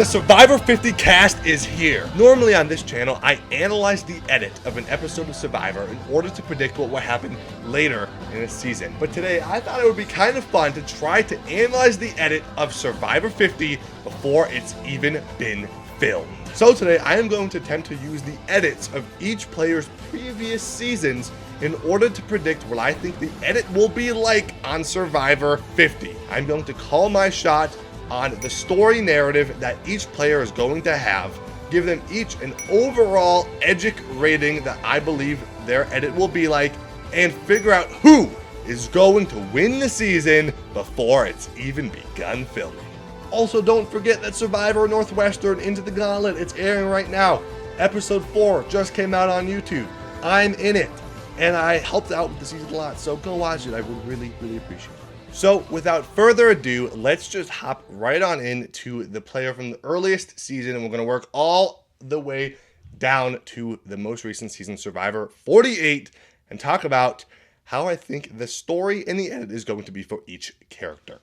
The Survivor 50 cast is here. Normally on this channel, I analyze the edit of an episode of Survivor in order to predict what will happen later in a season. But today, I thought it would be kind of fun to try to analyze the edit of Survivor 50 before it's even been filmed. So today, I am going to attempt to use the edits of each player's previous seasons in order to predict what I think the edit will be like on Survivor 50. I'm going to call my shot on the story narrative that each player is going to have, give them each an overall Edgic rating that I believe their edit will be like, and figure out who is going to win the season before it's even begun filming. Also, don't forget that Survivor Northwestern Into the Gauntlet, it's airing right now. Episode 4 just came out on YouTube. I'm in it, and I helped out with the season a lot, so go watch it. I would really, really appreciate it. So without further ado, let's just hop right on into the player from the earliest season, and we're going to work all the way down to the most recent season, Survivor 48, and talk about how I think the story and the edit is going to be for each character.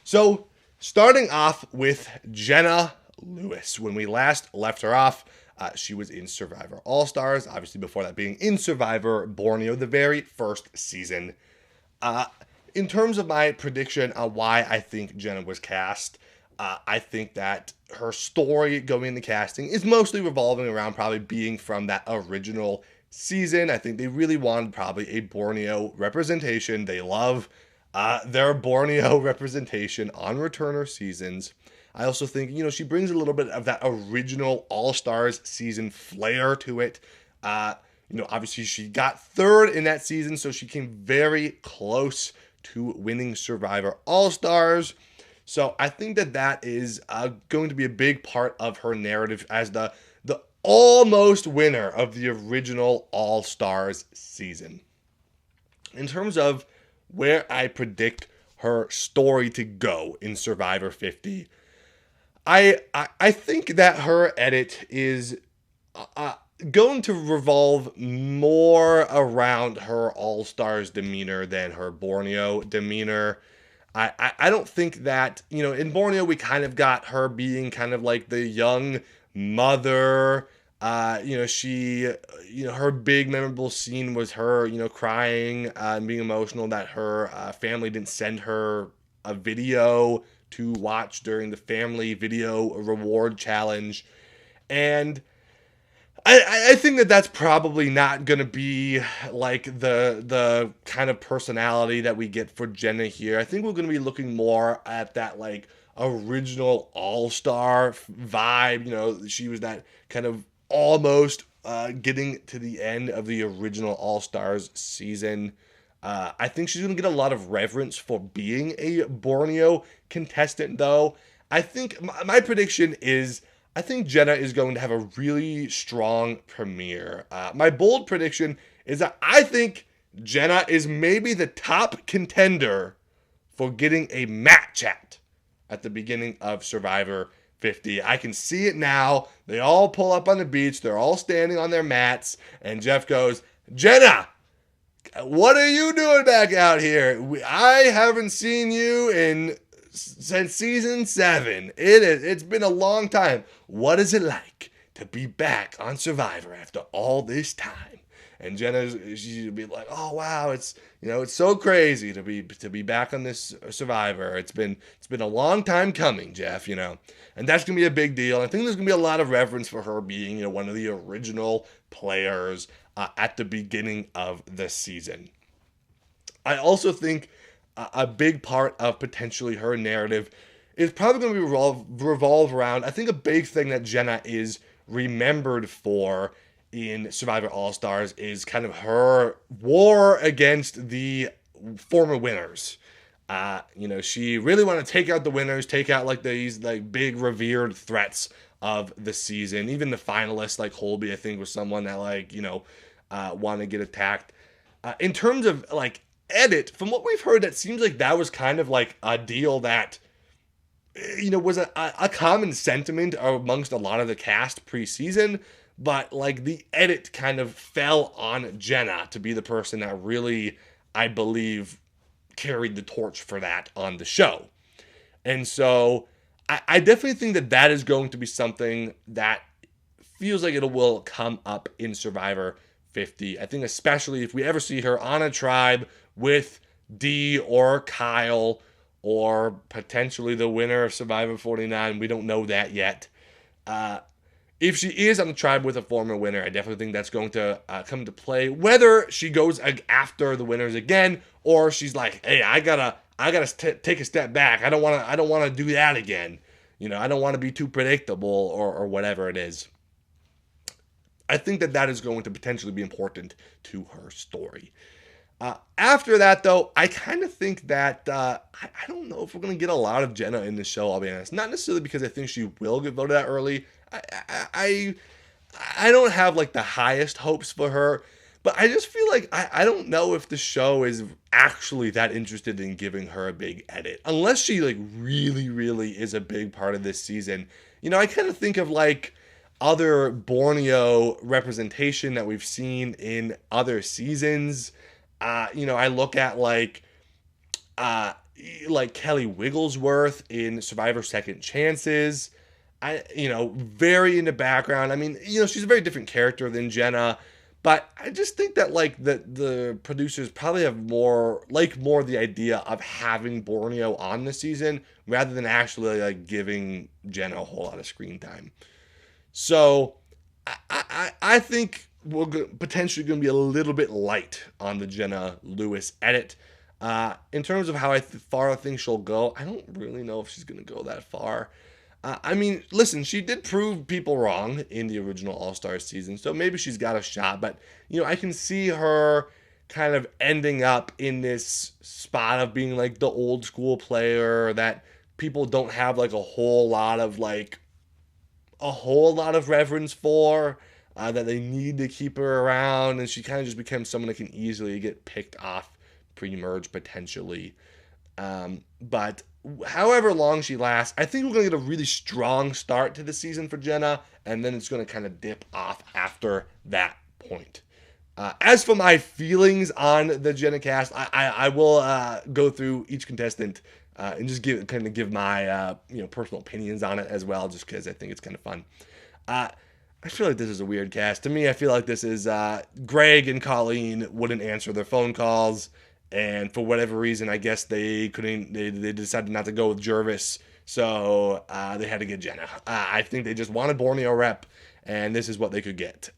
So starting off with Jenna Lewis. When we last left her off, she was in Survivor All-Stars, obviously before that being in Survivor Borneo, the very first season. In terms of my prediction on why I think Jenna was cast, I think that her story going into casting is mostly revolving around probably being from that original season. I think they really wanted probably a Borneo representation. They love their Borneo representation on returner seasons. I also think, she brings a little bit of that original All-Stars season flair to it. Obviously she got third in that season, so she came very close to winning Survivor All-Stars. So I think that is going to be a big part of her narrative as the almost winner of the original All-Stars season. In terms of where I predict her story to go in Survivor 50, I think that her edit is going to revolve more around her All-Stars demeanor than her Borneo demeanor. I don't think that, in Borneo we kind of got her being kind of like the young mother. Her big memorable scene was her, crying and being emotional that her family didn't send her a video to watch during the family video reward challenge. And I think that that's probably not going to be like the kind of personality that we get for Jenna here. I think we're going to be looking more at that like original all-star vibe. She was that kind of almost getting to the end of the original All-Stars season. I think she's going to get a lot of reverence for being a Borneo contestant, though. I think my prediction is I think Jenna is going to have a really strong premiere. My bold prediction is that I think Jenna is maybe the top contender for getting a mat chat at the beginning of Survivor 50. I can see it now. They all pull up on the beach. They're all standing on their mats. And Jeff goes, "Jenna, what are you doing back out here? I haven't seen you since season 7. It's been a long time. What is it like to be back on Survivor after all this time?" And she'll be like, "Oh wow, it's so crazy to be back on this Survivor. It's been a long time coming, Jeff, And that's gonna be a big deal. I think there's gonna be a lot of reverence for her being, one of the original players at the beginning of the season. I also think a big part of potentially her narrative is probably going to revolve around, I think a big thing that Jenna is remembered for in Survivor All-Stars is kind of her war against the former winners. She really wanted to take out the winners, take out like these like big revered threats of the season. Even the finalists like Colby, I think, was someone that wanted to get attacked. In terms of like edit, from what we've heard, that seems like that was kind of like a deal that was a common sentiment amongst a lot of the cast preseason, but like the edit kind of fell on Jenna to be the person that really, I believe, carried the torch for that on the show. And so I definitely think that is going to be something that feels like it will come up in Survivor 50. I think especially if we ever see her on a tribe with D or Kyle or potentially the winner of Survivor 49. We don't know that yet. If she is on the tribe with a former winner, I definitely think that's going to come to play. Whether she goes after the winners again, or she's like, "Hey, I gotta take a step back. I don't want to do that again. I don't want to be too predictable or whatever it is." I think that is going to potentially be important to her story. After that, though, I kind of think that I don't know if we're going to get a lot of Jenna in the show, I'll be honest. Not necessarily because I think she will get voted out early. I don't have like the highest hopes for her, but I just feel like I don't know if the show is actually that interested in giving her a big edit. Unless she like really, really is a big part of this season. I kind of think of like other Borneo representation that we've seen in other seasons. I look at like Kelly Wigglesworth in Survivor Second Chances. Very in the background. I mean, she's a very different character than Jenna, but I just think that like the producers probably have more the idea of having Borneo on the season rather than actually like giving Jenna a whole lot of screen time. So I think we're potentially going to be a little bit light on the Jenna Lewis edit. In terms of how far I think she'll go, I don't really know if she's going to go that far. I mean, listen, she did prove people wrong in the original All-Stars season, so maybe she's got a shot. But, I can see her kind of ending up in this spot of being like the old school player that people don't have like a whole lot of reverence for, that they need to keep her around, and she kind of just becomes someone that can easily get picked off pre-merge potentially. But however long she lasts, I think we're going to get a really strong start to the season for Jenna, and then it's going to kind of dip off after that point. As for my feelings on the Jenna cast, I will go through each contestant and just give my personal opinions on it as well, just because I think it's kind of fun. I feel like this is a weird cast. To me, I feel like this is Greg and Colleen wouldn't answer their phone calls, and for whatever reason, I guess they couldn't. They decided not to go with Jervis, so they had to get Jenna. I think they just wanted Borneo rep, and this is what they could get.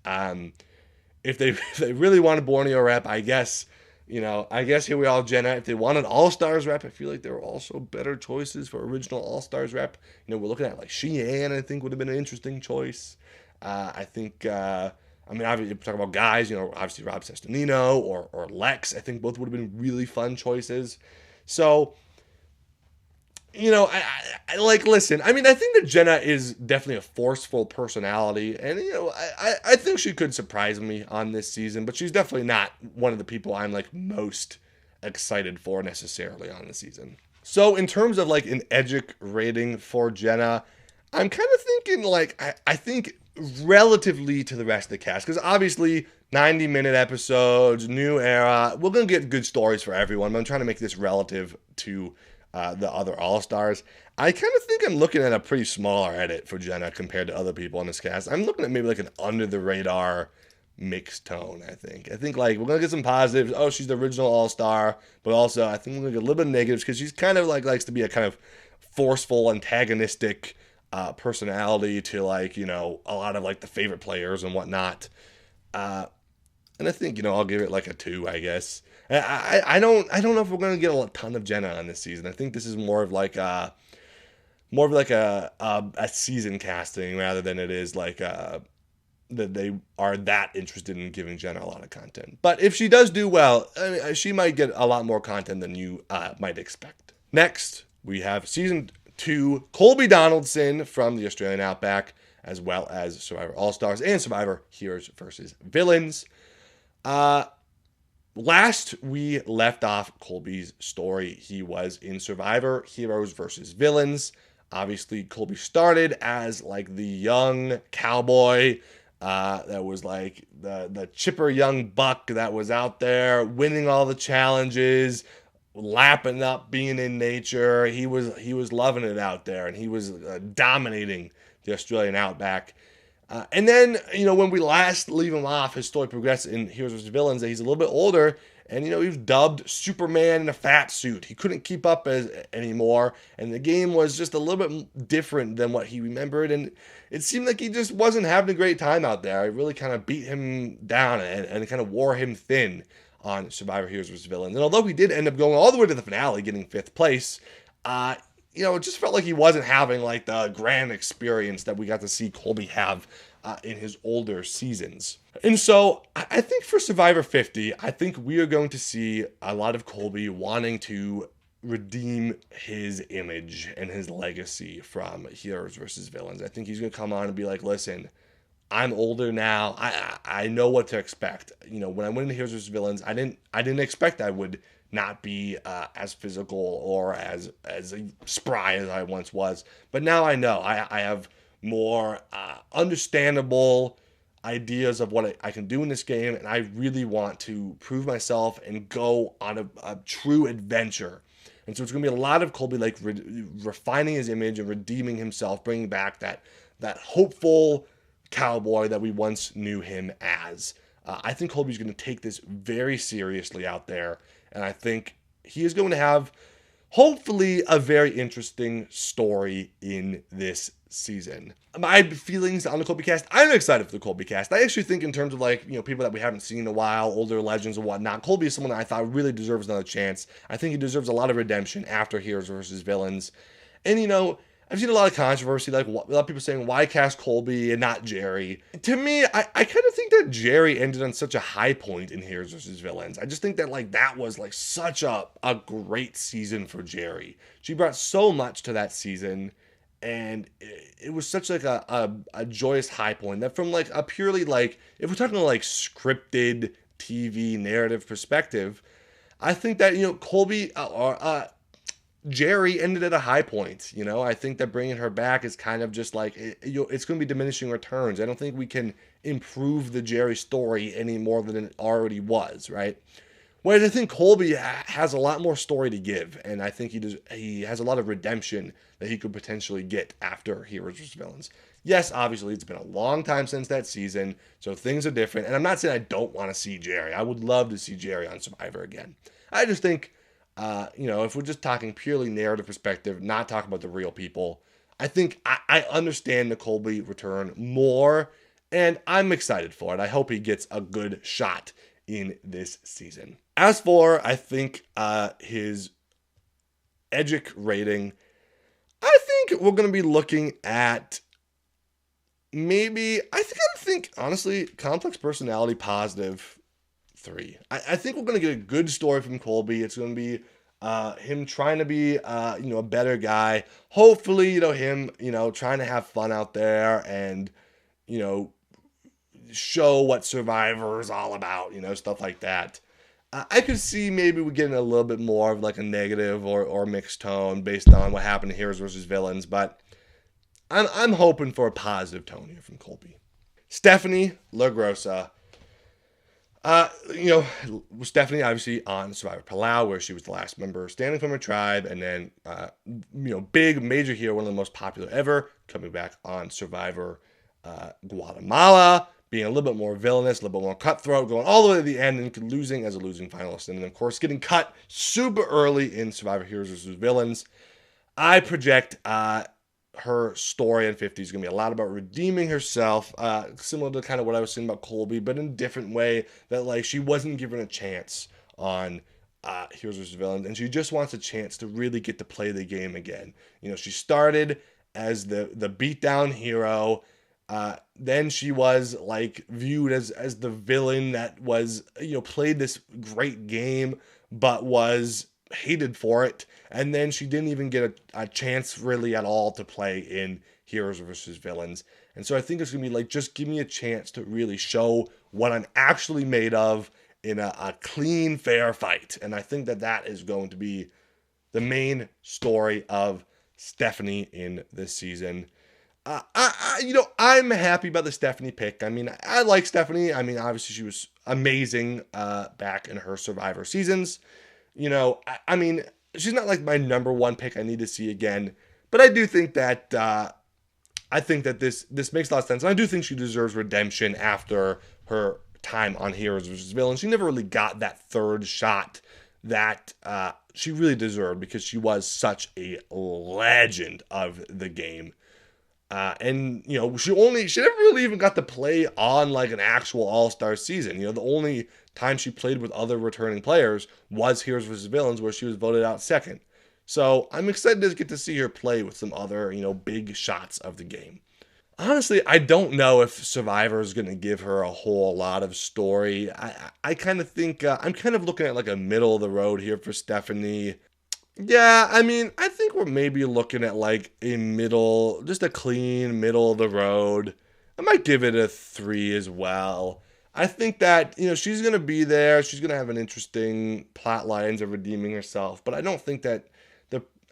If they really wanted Borneo rep, I guess here we are, Jenna. If they wanted All-Stars rep, I feel like there were also better choices for original All-Stars rep. We're looking at like Sheehan, I think would have been an interesting choice. I think, obviously, if we're talking about guys, obviously Rob Sesternino or Lex, I think both would have been really fun choices. So, listen, I think that Jenna is definitely a forceful personality, and, I think she could surprise me on this season, but she's definitely not one of the people I'm, like, most excited for necessarily on the season. So, in terms of, like, an Edgic rating for Jenna, I'm kind of thinking, like, I think relatively to the rest of the cast, because obviously 90-minute episodes, new era, we're going to get good stories for everyone, but I'm trying to make this relative to the other All-Stars. I kind of think I'm looking at a pretty smaller edit for Jenna compared to other people on this cast. I'm looking at maybe like an under-the-radar mixed tone, I think. I think like we're going to get some positives. Oh, she's the original All-Star, but also I think we're going to get a little bit of negatives because she's kind of like likes to be a kind of forceful, antagonistic personality to like, a lot of like the favorite players and whatnot. And I think, I'll give it like a 2, I guess. I don't know if we're going to get a ton of Jenna on this season. I think this is more of like a season casting rather than it is like that they are that interested in giving Jenna a lot of content. But if she does do well, she might get a lot more content than you might expect. Next, we have season 2, Colby Donaldson from the Australian Outback, as well as Survivor All-Stars and Survivor Heroes versus Villains. Last we left off Colby's story, he was in Survivor Heroes versus Villains. Obviously, Colby started as like the young cowboy that was like the chipper young buck that was out there winning all the challenges, lapping up being in nature. He was loving it out there, and he was dominating the Australian outback. And then, when we last leave him off, his story progressed in Heroes vs. Villains that he's a little bit older, and, he was dubbed Superman in a fat suit. He couldn't keep up anymore, and the game was just a little bit different than what he remembered, and it seemed like he just wasn't having a great time out there. It really kind of beat him down and kind of wore him thin on Survivor Heroes vs. Villains. And although he did end up going all the way to the finale, getting 5th place, it just felt like he wasn't having like the grand experience that we got to see Colby have in his older seasons. And so I think for Survivor 50, I think we are going to see a lot of Colby wanting to redeem his image and his legacy from Heroes versus Villains. I think he's going to come on and be like, listen, I'm older now. I know what to expect. When I went into Heroes vs. Villains, I didn't expect I would not be as physical or as spry as I once was. But now I know. I have more understandable ideas of what I can do in this game, and I really want to prove myself and go on a true adventure. And so it's going to be a lot of Colby like refining his image and redeeming himself, bringing back that hopeful cowboy that we once knew him as. I think Colby's going to take this very seriously out there, and I think he is going to have, hopefully, a very interesting story in this season. My feelings on the Colby cast, I'm excited for the Colby cast. I actually think in terms of people that we haven't seen in a while, older legends and whatnot, Colby is someone that I thought really deserves another chance. I think he deserves a lot of redemption after Heroes versus Villains. And I've seen a lot of controversy, like a lot of people saying, why cast Colby and not Jerry? To me, I kind of think that Jerry ended on such a high point in Heroes vs. Villains. I just think that that was such a great season for Jerry. She brought so much to that season, and it was such a joyous high point that from a purely if we're talking scripted TV narrative perspective, I think that Colby Jerry ended at a high point. I think that bringing her back is kind of just it's going to be diminishing returns. I don't think we can improve the Jerry story any more than it already was, right? Whereas I think Colby has a lot more story to give, and I think he has a lot of redemption that he could potentially get after Heroes vs. Villains. Yes, obviously, it's been a long time since that season, so things are different, and I'm not saying I don't want to see Jerry. I would love to see Jerry on Survivor again. I just think if we're just talking purely narrative perspective, not talking about the real people, I think I understand the Colby return more, and I'm excited for it. I hope he gets a good shot in this season. As for, I think, his Edgic rating, I think we're going to be looking at honestly, complex personality +3. I think we're going to get a good story from Colby. It's going to be him trying to be, a better guy. Hopefully, him, trying to have fun out there and, show what Survivor is all about, stuff like that. I could see maybe we getting a little bit more of a negative or mixed tone based on what happened in Heroes vs. Villains, but I'm hoping for a positive tone here from Colby. Stephenie LaGrossa. Stephenie obviously on Survivor Palau, where she was the last member standing from her tribe, and then, big major hero, one of the most popular ever, coming back on Survivor Guatemala, being a little bit more villainous, a little bit more cutthroat, going all the way to the end and losing as a losing finalist, and then of course getting cut super early in Survivor Heroes vs. Villains. I project her story in 50 is going to be a lot about redeeming herself, similar to kind of what I was saying about Colby, but in a different way, that she wasn't given a chance on Heroes vs. Villains, and she just wants a chance to really get to play the game again. She started as the beatdown hero, then she was viewed as the villain that was, played this great game, but was hated for it, and then she didn't even get a chance really at all to play in Heroes vs. Villains. And so I think it's gonna be just give me a chance to really show what I'm actually made of in a clean, fair fight. And I think that is going to be the main story of Stephenie in this season. I'm happy about the Stephenie pick. I mean, I like Stephenie. I mean, obviously she was amazing back in her Survivor seasons. I mean, she's not like my number one pick I need to see again, but I do think that this makes a lot of sense. And I do think she deserves redemption after her time on Heroes vs. Villains. She never really got that third shot that she really deserved because she was such a legend of the game. And she never really even got to play on like an actual all-star season. The only time she played with other returning players was Heroes vs. Villains, where she was voted out second. So I'm excited to get to see her play with some other, big shots of the game. Honestly, I don't know if Survivor is going to give her a whole lot of story. I kind of think I'm kind of looking at like a middle of the road here for Stephenie. Yeah, I mean, I think we're maybe looking at like just a clean middle of the road. I might give it a 3 as well. I think that, she's going to be there. She's going to have an interesting plot lines of redeeming herself. But I don't think that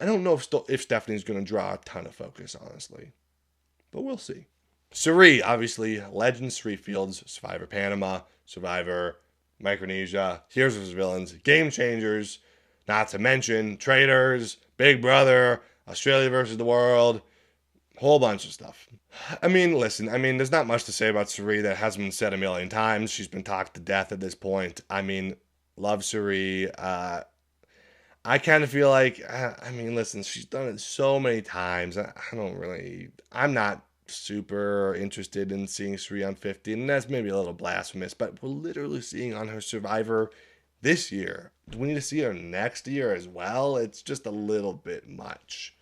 I don't know if Stephenie's going to draw a ton of focus, honestly. But we'll see. Cirie, obviously, Legend Cirie Fields, Survivor Panama, Survivor Micronesia, Heroes vs. Villains, Game Changers, not to mention Traitors, Big Brother, Australia versus the World, whole bunch of stuff. I mean, listen, there's not much to say about Cirie that hasn't been said a million times. She's been talked to death at this point. I mean, love Cirie. I kind of feel like, listen, she's done it so many times. I'm not super interested in seeing Cirie on 50, and that's maybe a little blasphemous, but we're literally seeing on her Survivor this year. Do we need to see her next year as well? It's just a little bit much.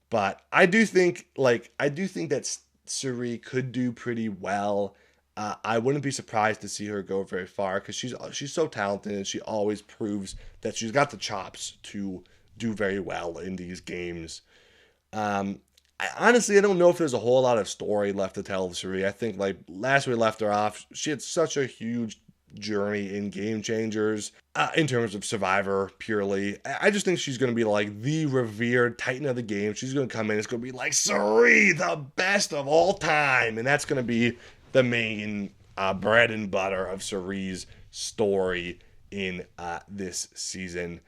But I do think that Cirie could do pretty well. I wouldn't be surprised to see her go very far because she's so talented and she always proves that she's got the chops to do very well in these games. Honestly, I don't know if there's a whole lot of story left to tell of Cirie. I think like last we left her off, she had such a huge journey in Game Changers in terms of Survivor purely. I just think she's going to be like the revered titan of the game. She's going to come in. It's going to be like Cirie, the best of all time. And that's going to be the main bread and butter of Cirie's story in this season.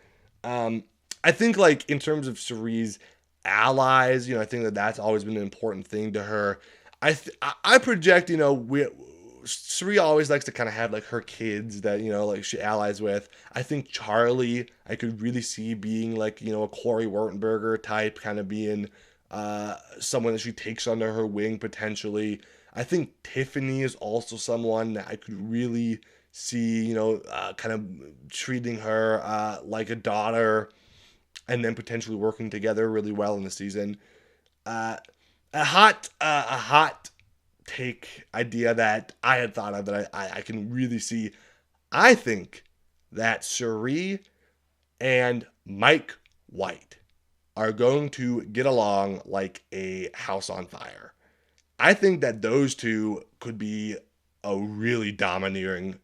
I think like in terms of Cirie's allies, I think that's always been an important thing to her. I project, Cirie always likes to kind of have like her kids that, like she allies with. I think Charlie, I could really see being like, a Corey Wertenberger type, kind of being someone that she takes under her wing potentially. I think Tiffany is also someone that I could really see, kind of treating her like a daughter and then potentially working together really well in the season. A hot take idea that I had thought of that I can really see. I think that Cirie and Mike White are going to get along like a house on fire. I think that those two could be a really domineering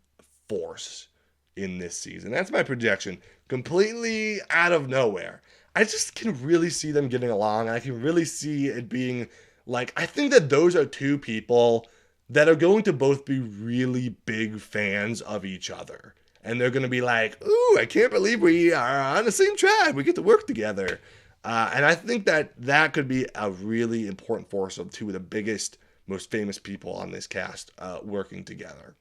force in this season. That's my projection. Completely out of nowhere. I just can really see them getting along. I can really see it being like, I think that those are two people that are going to both be really big fans of each other. And they're going to be like, ooh, I can't believe we are on the same track. We get to work together. And I think that could be a really important force of two of the biggest, most famous people on this cast working together.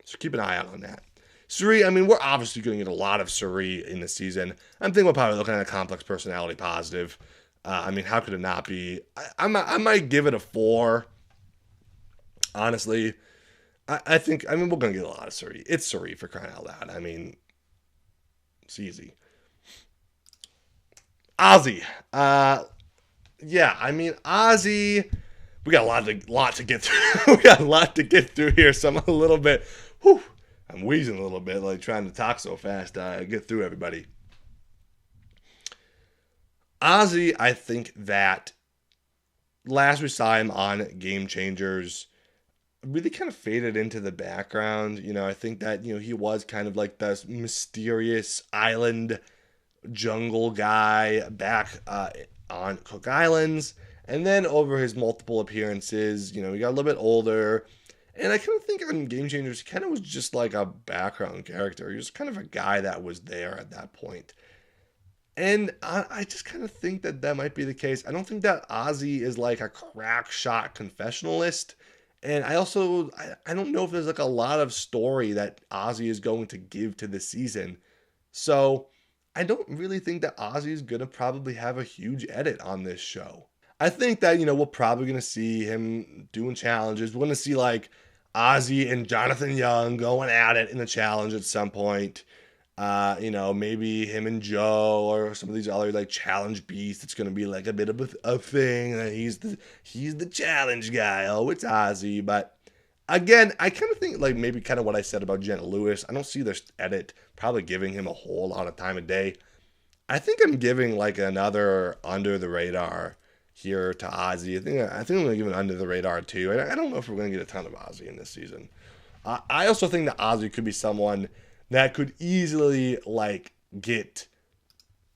So keep an eye out on that. Cirie, we're obviously going to get a lot of Cirie in this season. I'm thinking we're probably looking at a complex personality positive. How could it not be? I might give it a 4. Honestly, I think, we're going to get a lot of Cirie. It's Cirie for crying out loud. It's easy. Ozzy. Ozzy, we got a lot to get through. We got a lot to get through here, so I'm a little bit, I'm wheezing a little bit, like trying to talk so fast, get through everybody. Ozzy, I think that last we saw him on Game Changers, really kind of faded into the background. I think that, he was kind of like this mysterious island jungle guy back on Cook Islands. And then over his multiple appearances, he got a little bit older. And I kind of think on Game Changers, he kind of was just like a background character. He was kind of a guy that was there at that point. And I just kind of think that might be the case. I don't think that Ozzy is like a crack shot confessionalist. And I also, I don't know if there's like a lot of story that Ozzy is going to give to this season. So I don't really think that Ozzy is going to probably have a huge edit on this show. I think that, we're probably going to see him doing challenges. We're going to see like Ozzy and Jonathan Young going at it in a challenge at some point. Maybe him and Joe or some of these other like challenge beasts. It's going to be like a bit of a thing. He's the challenge guy. Oh, it's Ozzy. But again, I kind of think like maybe kind of what I said about Jenna Lewis. I don't see this edit probably giving him a whole lot of time of day. I think I'm giving like another under the radar here to Ozzy. I think I'm going to give an under the radar too. I don't know if we're going to get a ton of Ozzy in this season. I also think that Ozzy could be someone that could easily like get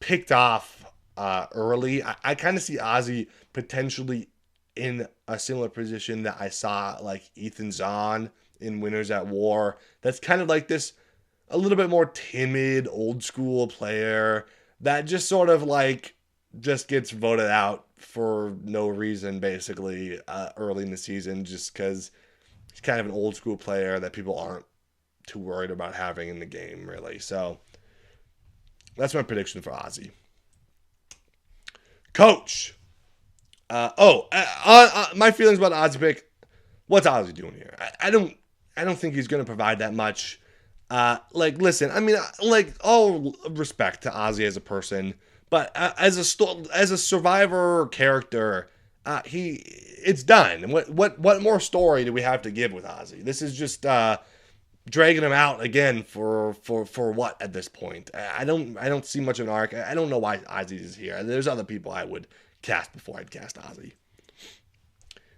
picked off early. I kind of see Ozzy potentially in a similar position that I saw like Ethan Zahn in Winners at War. That's kind of like this a little bit more timid, old school player that just sort of like just gets voted out for no reason, basically, early in the season, just because he's kind of an old school player that people aren't too worried about having in the game, really. So that's my prediction for Ozzy. Coach. My feelings about Ozzy pick. What's Ozzy doing here? I don't think he's going to provide that much. Listen, I mean, all respect to Ozzy as a person, but as a Survivor character, it's done. What more story do we have to give with Ozzy? This is just dragging him out again for what at this point? I don't see much of an arc. I don't know why Ozzy is here. There's other people I would cast before I'd cast Ozzy.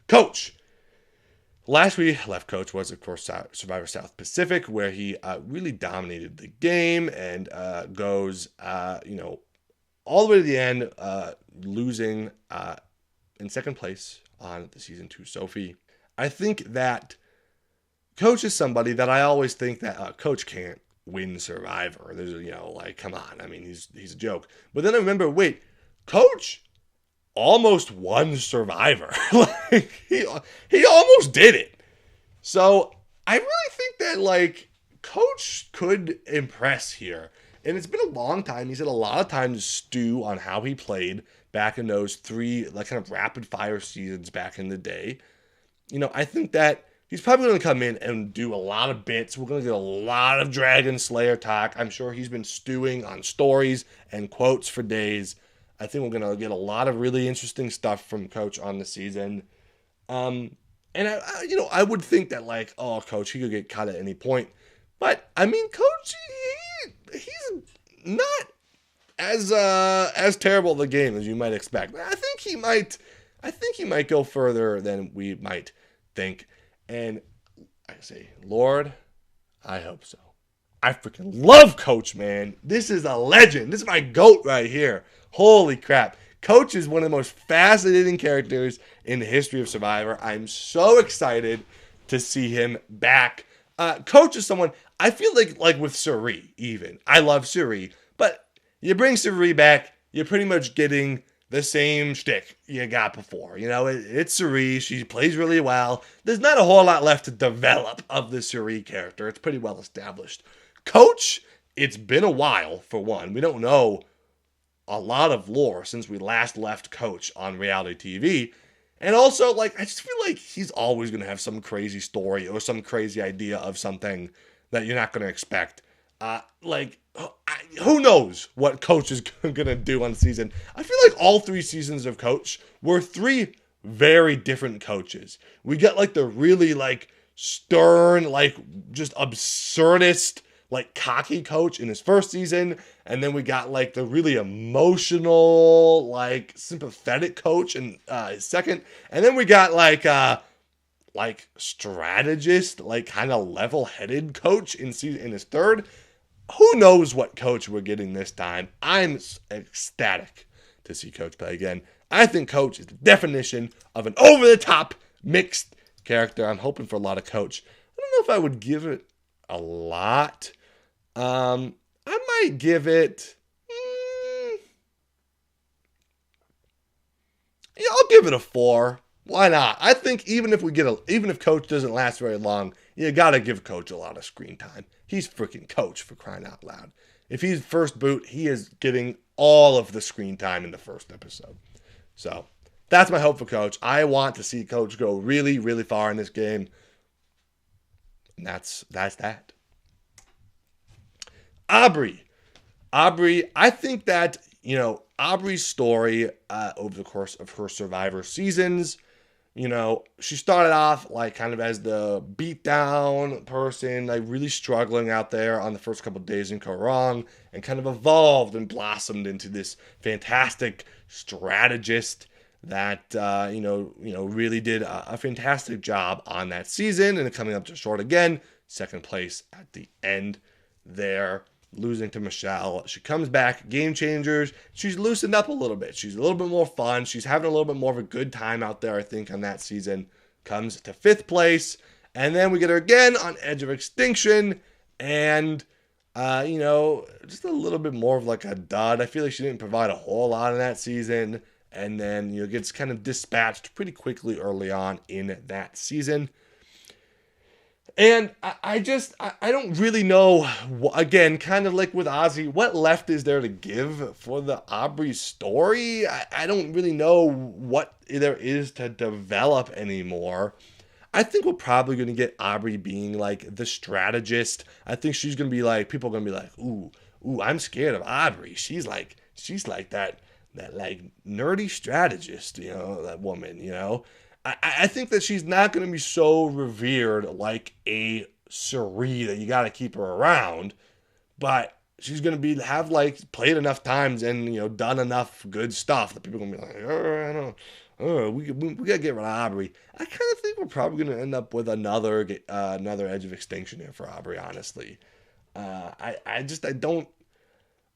Coach. Last we left Coach was, of course, Survivor South Pacific, where he really dominated the game and goes, all the way to the end, losing in second place on the Season 2 Sophie. I think that Coach is somebody that I always think that Coach can't win Survivor. There's, come on. I mean, he's a joke. But then I remember, wait, Coach almost won Survivor. he almost did it. So I really think that Coach could impress here. And it's been a long time. He's had a lot of time to stew on how he played back in those 3 kind of rapid fire seasons back in the day. I think that he's probably going to come in and do a lot of bits. We're going to get a lot of Dragon Slayer talk. I'm sure he's been stewing on stories and quotes for days. I think we're going to get a lot of really interesting stuff from Coach on the season. And I would think that Coach, he could get cut at any point. But I mean, Coach, he's not as terrible of a game as you might expect. I think he might go further than we might think. And I say, Lord, I hope so. I freaking love Coach, man. This is a legend. This is my GOAT right here. Holy crap. Coach is one of the most fascinating characters in the history of Survivor. I'm so excited to see him back. Coach is someone, I feel like with Cirie even. I love Cirie. But you bring Cirie back, you're pretty much getting the same shtick you got before. It's Cirie. She plays really well. There's not a whole lot left to develop of the Cirie character. It's pretty well established. Coach, it's been a while, for one. We don't know a lot of lore since we last left Coach on reality TV. And also, I just feel like he's always going to have some crazy story or some crazy idea of something that you're not going to expect. Who knows what Coach is going to do on the season. I feel like all 3 seasons of Coach were 3 very different coaches. We got the really stern, just absurdist, cocky Coach in his first season. And then we got the really emotional, sympathetic Coach in his second. And then we got strategist, kind of level-headed Coach in his third. Who knows what Coach we're getting this time? I'm ecstatic to see Coach play again. I think Coach is the definition of an over-the-top mixed character. I'm hoping for a lot of coach. I don't know if I would give it a lot. I might give it. Yeah, I'll give it a 4. Why not? I think even if Coach doesn't last very long, you gotta give Coach a lot of screen time. He's freaking Coach, for crying out loud. If he's first boot, he is getting all of the screen time in the first episode. So that's my hope for Coach. I want to see Coach go really, really far in this game. And that's that. Aubry, I think that, Aubry's story over the course of her Survivor seasons, she started off like kind of as the beat down person, like really struggling out there on the first couple of days in Korong, and kind of evolved and blossomed into this fantastic strategist that, really did a fantastic job on that season, and coming up just short again, second place at the end there, losing to Michelle. She comes back, game changers. She's loosened up a little bit. She's a little bit more fun. She's having a little bit more of a good time out there, I think, on that season. Comes to 5th place. And then we get her again on Edge of Extinction. And, just a little bit more of like a dud. I feel like she didn't provide a whole lot in that season. And then, gets kind of dispatched pretty quickly early on in that season. And I don't really know, again, kind of like with Ozzy, what left is there to give for the Aubry story? I don't really know what there is to develop anymore. I think we're probably going to get Aubry being like the strategist. I think she's going to be like, people are going to be like, ooh, I'm scared of Aubry. She's like that like nerdy strategist, that woman, I think that she's not going to be so revered like a Cirie that you got to keep her around, but she's going to have like played enough times and done enough good stuff that people are going to be like, we got to get rid of Aubry. I kind of think we're probably going to end up with another Edge of Extinction here for Aubry, honestly.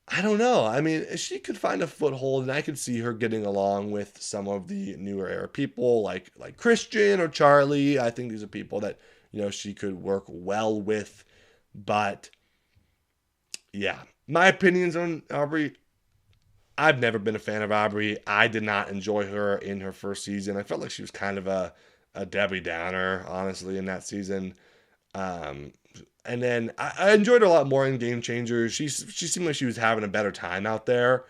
I don't know. I mean, she could find a foothold, and I could see her getting along with some of the newer era people like Christian or Charlie. I think these are people that, she could work well with. But, yeah, my opinions on Aubry, I've never been a fan of Aubry. I did not enjoy her in her first season. I felt like she was kind of a Debbie Downer, honestly, in that season. And then I enjoyed her a lot more in Game Changers. She seemed like she was having a better time out there.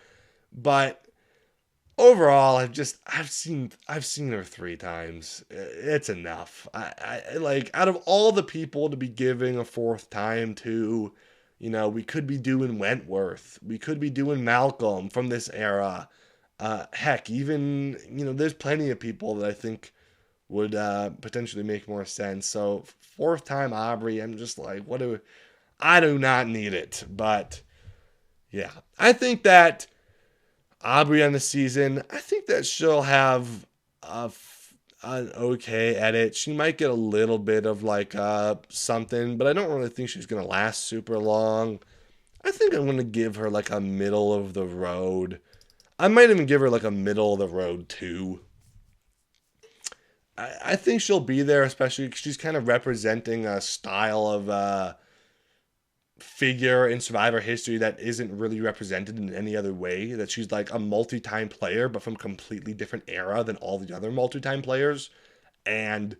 But overall, I've seen her 3 times. It's enough. I like, out of all the people to be giving a 4th time to, we could be doing Wentworth. We could be doing Malcolm from this era. Heck, even, there's plenty of people that I think would potentially make more sense. So 4th time Aubry, I'm just like, I do not need it. But yeah, I think that Aubry on the season, I think that she'll have an okay edit. She might get a little bit of like something, but I don't really think she's going to last super long. I think I'm going to give her like a middle of the road. I might even give her like a middle of the road 2. I think she'll be there, especially because she's kind of representing a style of figure in Survivor history that isn't really represented in any other way. That she's like a multi-time player, but from a completely different era than all the other multi-time players. And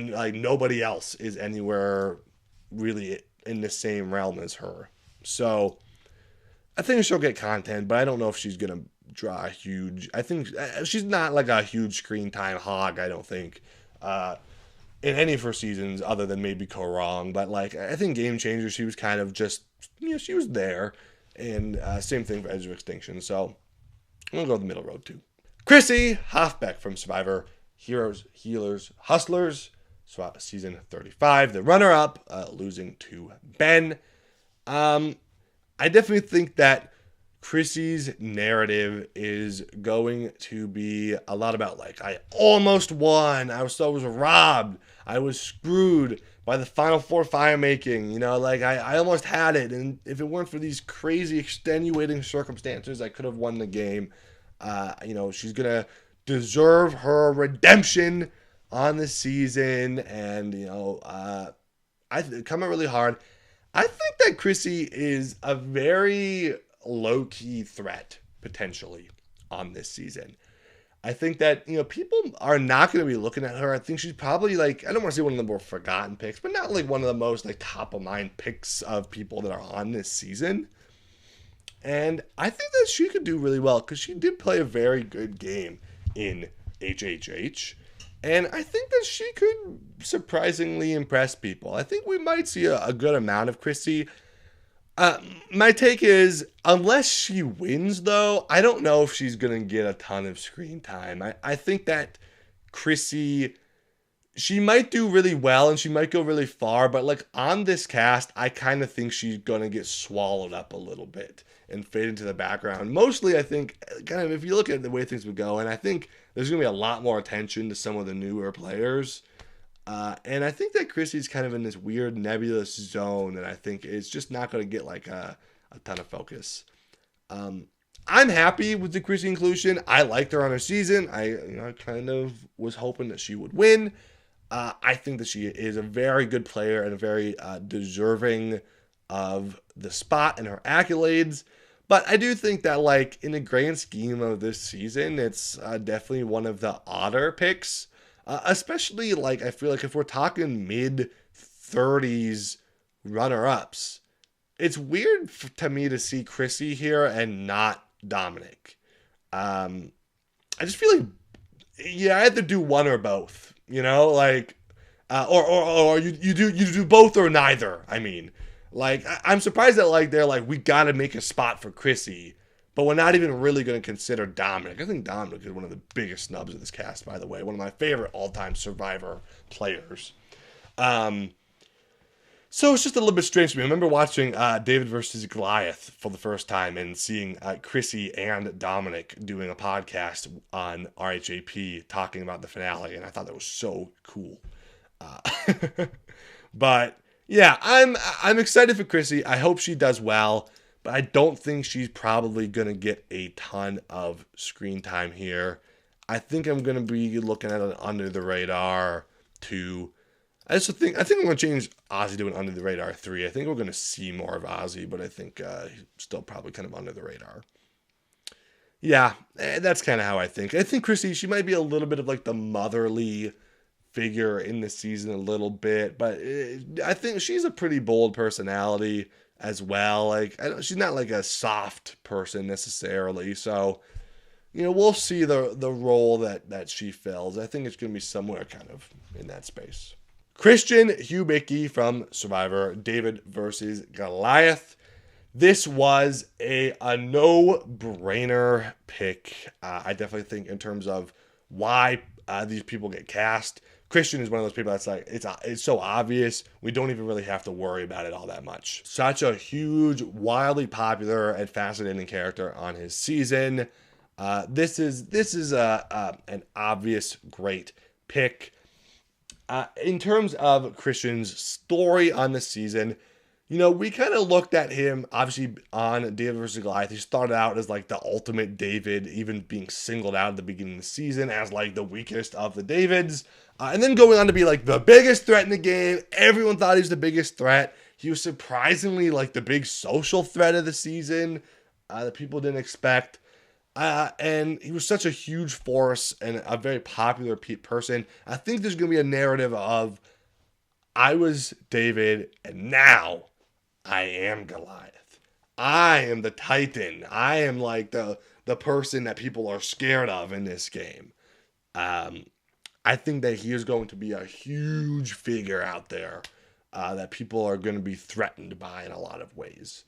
like nobody else is anywhere really in the same realm as her. So I think she'll get content, but I don't know if she's going to draw a huge. I think she's not like a huge screen time hog, I don't think, in any of her seasons other than maybe Korong. But like, I think Game Changer, she was kind of just, she was there. And same thing for Edge of Extinction. So I'm going to go the middle road too. Chrissy Hoffbeck from Survivor Heroes, Healers, Hustlers, season 35. The runner-up, losing to Ben. I definitely think that Chrissy's narrative is going to be a lot about like, I almost won. I was robbed. I was screwed by the final 4 fire making. Like I almost had it. And if it weren't for these crazy extenuating circumstances, I could have won the game. She's going to deserve her redemption on the season, and coming really hard. I think that Chrissy is a very low-key threat potentially on this season. I think that, people are not going to be looking at her. I think she's probably like, I don't want to say one of the more forgotten picks, but not like one of the most like top of mind picks of people that are on this season. And I think that she could do really well because she did play a very good game in HHH. And I think that she could surprisingly impress people. I think we might see a good amount of Chrissy. My take is, unless she wins, though, I don't know if she's going to get a ton of screen time. I think that Chrissy, she might do really well and she might go really far, but like on this cast, I kind of think she's going to get swallowed up a little bit and fade into the background. Mostly, I think, kind of if you look at the way things would go, and I think there's going to be a lot more attention to some of the newer players. And I think that Chrissy's kind of in this weird nebulous zone that I think is just not going to get like a ton of focus. I'm happy with the Chrissy inclusion. I liked her on her season. I kind of was hoping that she would win. I think that she is a very good player and a very deserving of the spot and her accolades. But I do think that, like, in the grand scheme of this season, it's definitely one of the odder picks. Especially, like, I feel like if we're talking mid-30s runner-ups, it's weird to me to see Chrissy here and not Dominic. I just feel like, I had to do one or both, like, or you do both or neither, I mean. Like, I'm surprised that, like, they're like, we got to make a spot for Chrissy, but we're not even really going to consider Dominic. I think Dominic is one of the biggest snubs of this cast, by the way. One of my favorite all-time Survivor players. So it's just a little bit strange to me. I remember watching David versus Goliath for the first time and seeing Chrissy and Dominic doing a podcast on RHAP talking about the finale, and I thought that was so cool. But yeah, I'm excited for Chrissy. I hope she does well, but I don't think she's probably going to get a ton of screen time here. I think I'm going to be looking at an under the radar 2. I think I'm going to change Ozzy to an under the radar 3. I think we're going to see more of Ozzy, but I think he's still probably kind of under the radar. Yeah, that's kind of how I think. I think Chrissy, she might be a little bit of like the motherly figure in the season a little bit, but I think she's a pretty bold personality as well. Like, she's not like a soft person necessarily, so we'll see the role that she fills. I think it's going to be somewhere kind of in that space. Christian Hubicki from Survivor, David versus Goliath. This was a no-brainer pick. I definitely think in terms of why these people get cast. Christian is one of those people that's like, it's so obvious, we don't even really have to worry about it all that much. Such a huge, wildly popular, and fascinating character on his season. This is an obvious great pick. In terms of Christian's story on the season, we kind of looked at him, obviously, on David vs. Goliath. He started out as, like, the ultimate David, even being singled out at the beginning of the season as, like, the weakest of the Davids. And then going on to be, like, the biggest threat in the game. Everyone thought he was the biggest threat. He was surprisingly, like, the big social threat of the season that people didn't expect. And he was such a huge force and a very popular person. I think there's going to be a narrative of, I was David, and now I am Goliath. I am the Titan. I am like the person that people are scared of in this game. I think that he is going to be a huge figure out there that people are going to be threatened by in a lot of ways.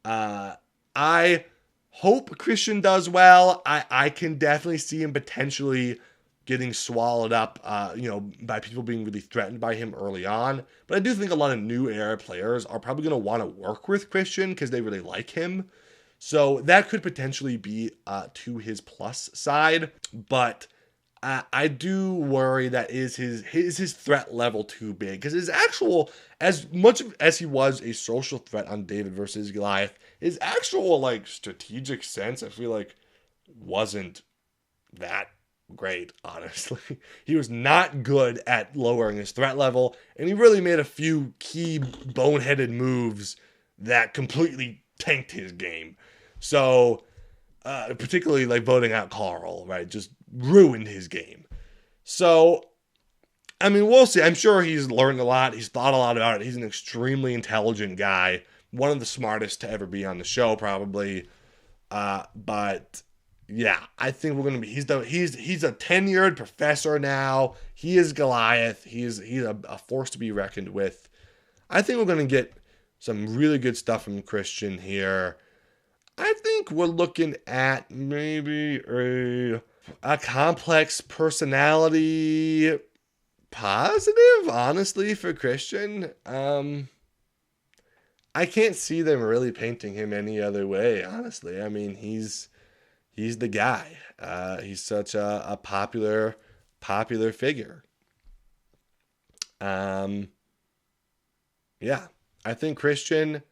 I hope Christian does well. I can definitely see him potentially getting swallowed up, by people being really threatened by him early on. But I do think a lot of new era players are probably going to want to work with Christian because they really like him. So that could potentially be to his plus side. But I do worry that is his threat level too big, because his actual, as much as he was a social threat on David versus Goliath, his actual like strategic sense, I feel like, wasn't that great, honestly. He was not good at lowering his threat level, and he really made a few key boneheaded moves that completely tanked his game. So, particularly like voting out Carl, right? Just ruined his game. So, I mean, we'll see. I'm sure he's learned a lot. He's thought a lot about it. He's an extremely intelligent guy. One of the smartest to ever be on the show, probably. But yeah, I think we're gonna be. He's a tenured professor now. He is Goliath. He's a force to be reckoned with. I think we're gonna get some really good stuff from Christian here. I think we're looking at maybe a complex personality positive, honestly, for Christian. I can't see them really painting him any other way, honestly. I mean, he's the guy. He's such a popular figure. Yeah, I think Christian,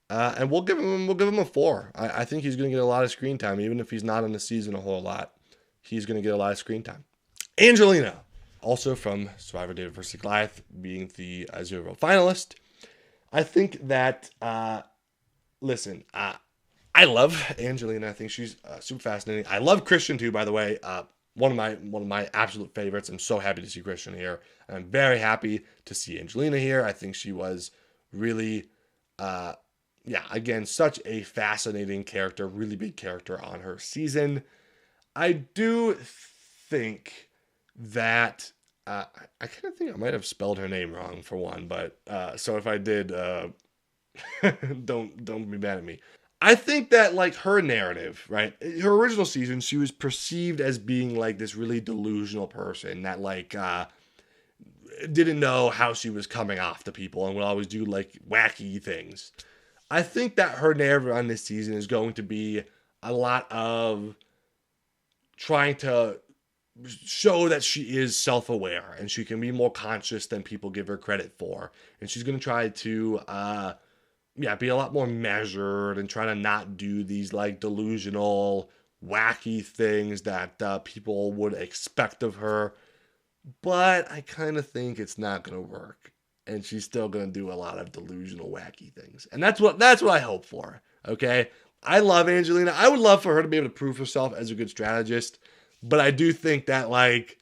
and we'll give him a 4. I think he's going to get a lot of screen time, even if he's not in the season a whole lot. He's going to get a lot of screen time. Angelina, also from Survivor David vs. Goliath, being the 0 finalist. I think that, listen, I love Angelina. I think she's super fascinating. I love Christian too, by the way. One of my absolute favorites. I'm so happy to see Christian here. I'm very happy to see Angelina here. I think she was really, again, such a fascinating character, really big character on her season. I do think that I kind of think I might have spelled her name wrong for one, but so if I did, don't be mad at me. I think that like her narrative, right? Her original season, she was perceived as being like this really delusional person that like didn't know how she was coming off to people and would always do like wacky things. I think that her narrative on this season is going to be a lot of trying to show that she is self-aware and she can be more conscious than people give her credit for. And she's going to try to, be a lot more measured and try to not do these like delusional, wacky things that people would expect of her. But I kind of think it's not going to work. And she's still going to do a lot of delusional, wacky things. And that's what I hope for. Okay. I love Angelina. I would love for her to be able to prove herself as a good strategist. But I do think that, like,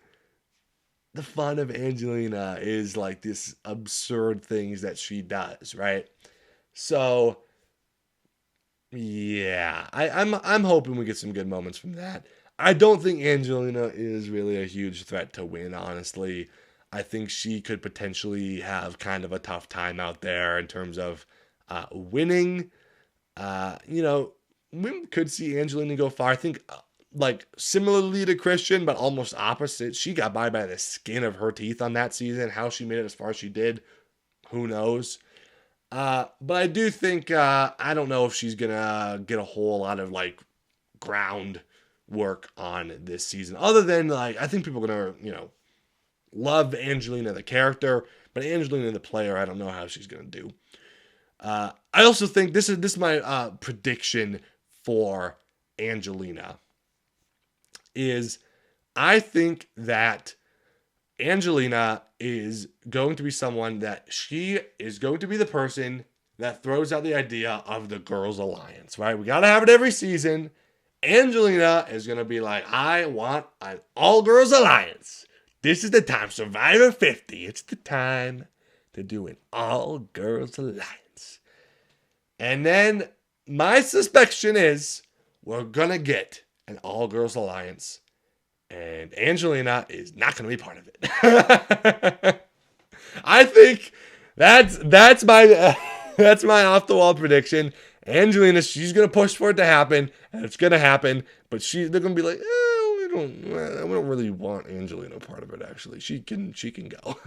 the fun of Angelina is, like, this absurd things that she does, right? So, yeah, I'm hoping we get some good moments from that. I don't think Angelina is really a huge threat to win, honestly. I think she could potentially have kind of a tough time out there in terms of winning. We could see Angelina go far. I think like similarly to Christian, but almost opposite. She got by the skin of her teeth on that season. How she made it as far as she did, who knows? But I do think, I don't know if she's going to get a whole lot of like ground work on this season. Other than like, I think people are going to, love Angelina the character, but Angelina the player, I don't know how she's going to do. I also think this is my prediction for Angelina. Is I think that Angelina is going to be someone that she is going to be the person that throws out the idea of the girls' alliance, right? We got to have it every season. Angelina is going to be like, I want an all-girls alliance. This is the time. Survivor 50. It's the time to do an all-girls alliance. And then my suspicion is we're going to get an all-girls alliance, and Angelina is not going to be part of it. I think that's my that's my off-the-wall prediction. Angelina, she's going to push for it to happen, and it's going to happen, but they're going to be like, we don't really want Angelina part of it, actually. She can go.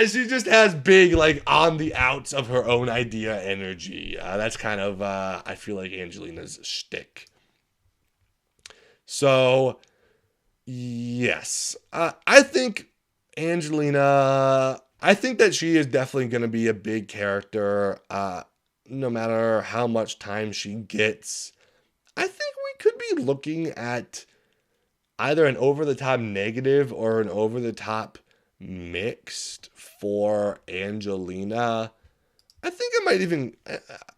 She just has big, like, on the outs of her own idea energy. That's kind of, I feel like Angelina's shtick. So, yes. I think Angelina, I think that she is definitely going to be a big character, no matter how much time she gets. I think we could be looking at either an over-the-top negative or an over-the-top mixed for Angelina. I think it might even,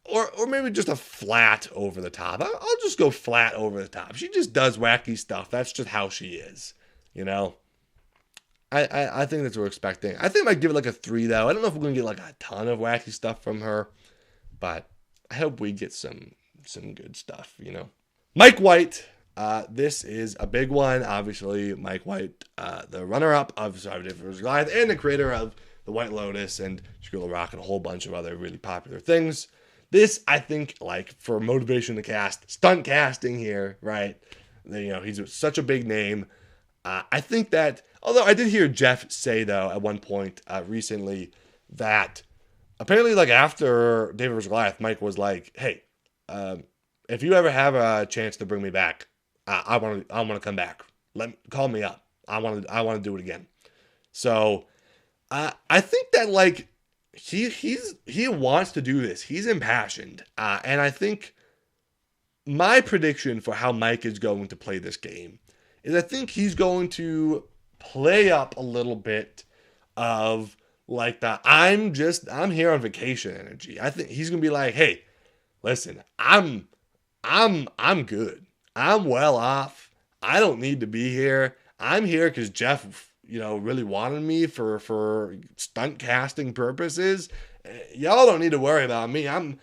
or maybe just a flat over the top. I'll just go flat over the top. She just does wacky stuff. That's just how she is, you know? I think that's what we're expecting. I think I might give it like a 3, though. I don't know if we're going to get like a ton of wacky stuff from her, but I hope we get some good stuff, you know? Mike White. This is a big one. Obviously, Mike White, the runner-up of Survivor vs. Goliath and the creator of The White Lotus and School of Rock and a whole bunch of other really popular things. This, I think, like, for motivation to cast, stunt casting here, right? You know, he's such a big name. I think that, although I did hear Jeff say, though, at one point recently that apparently, like, after David vs. Goliath, Mike was like, hey, if you ever have a chance to bring me back, I want to come back. Call me up. I want to do it again. So I think that like he wants to do this. He's impassioned, and I think my prediction for how Mike is going to play this game is I think he's going to play up a little bit of like the I'm here on vacation energy. I think he's gonna be like, hey, listen, I'm good. I'm well off. I don't need to be here. I'm here because Jeff, you know, really wanted me for stunt casting purposes. Y'all don't need to worry about me. I'm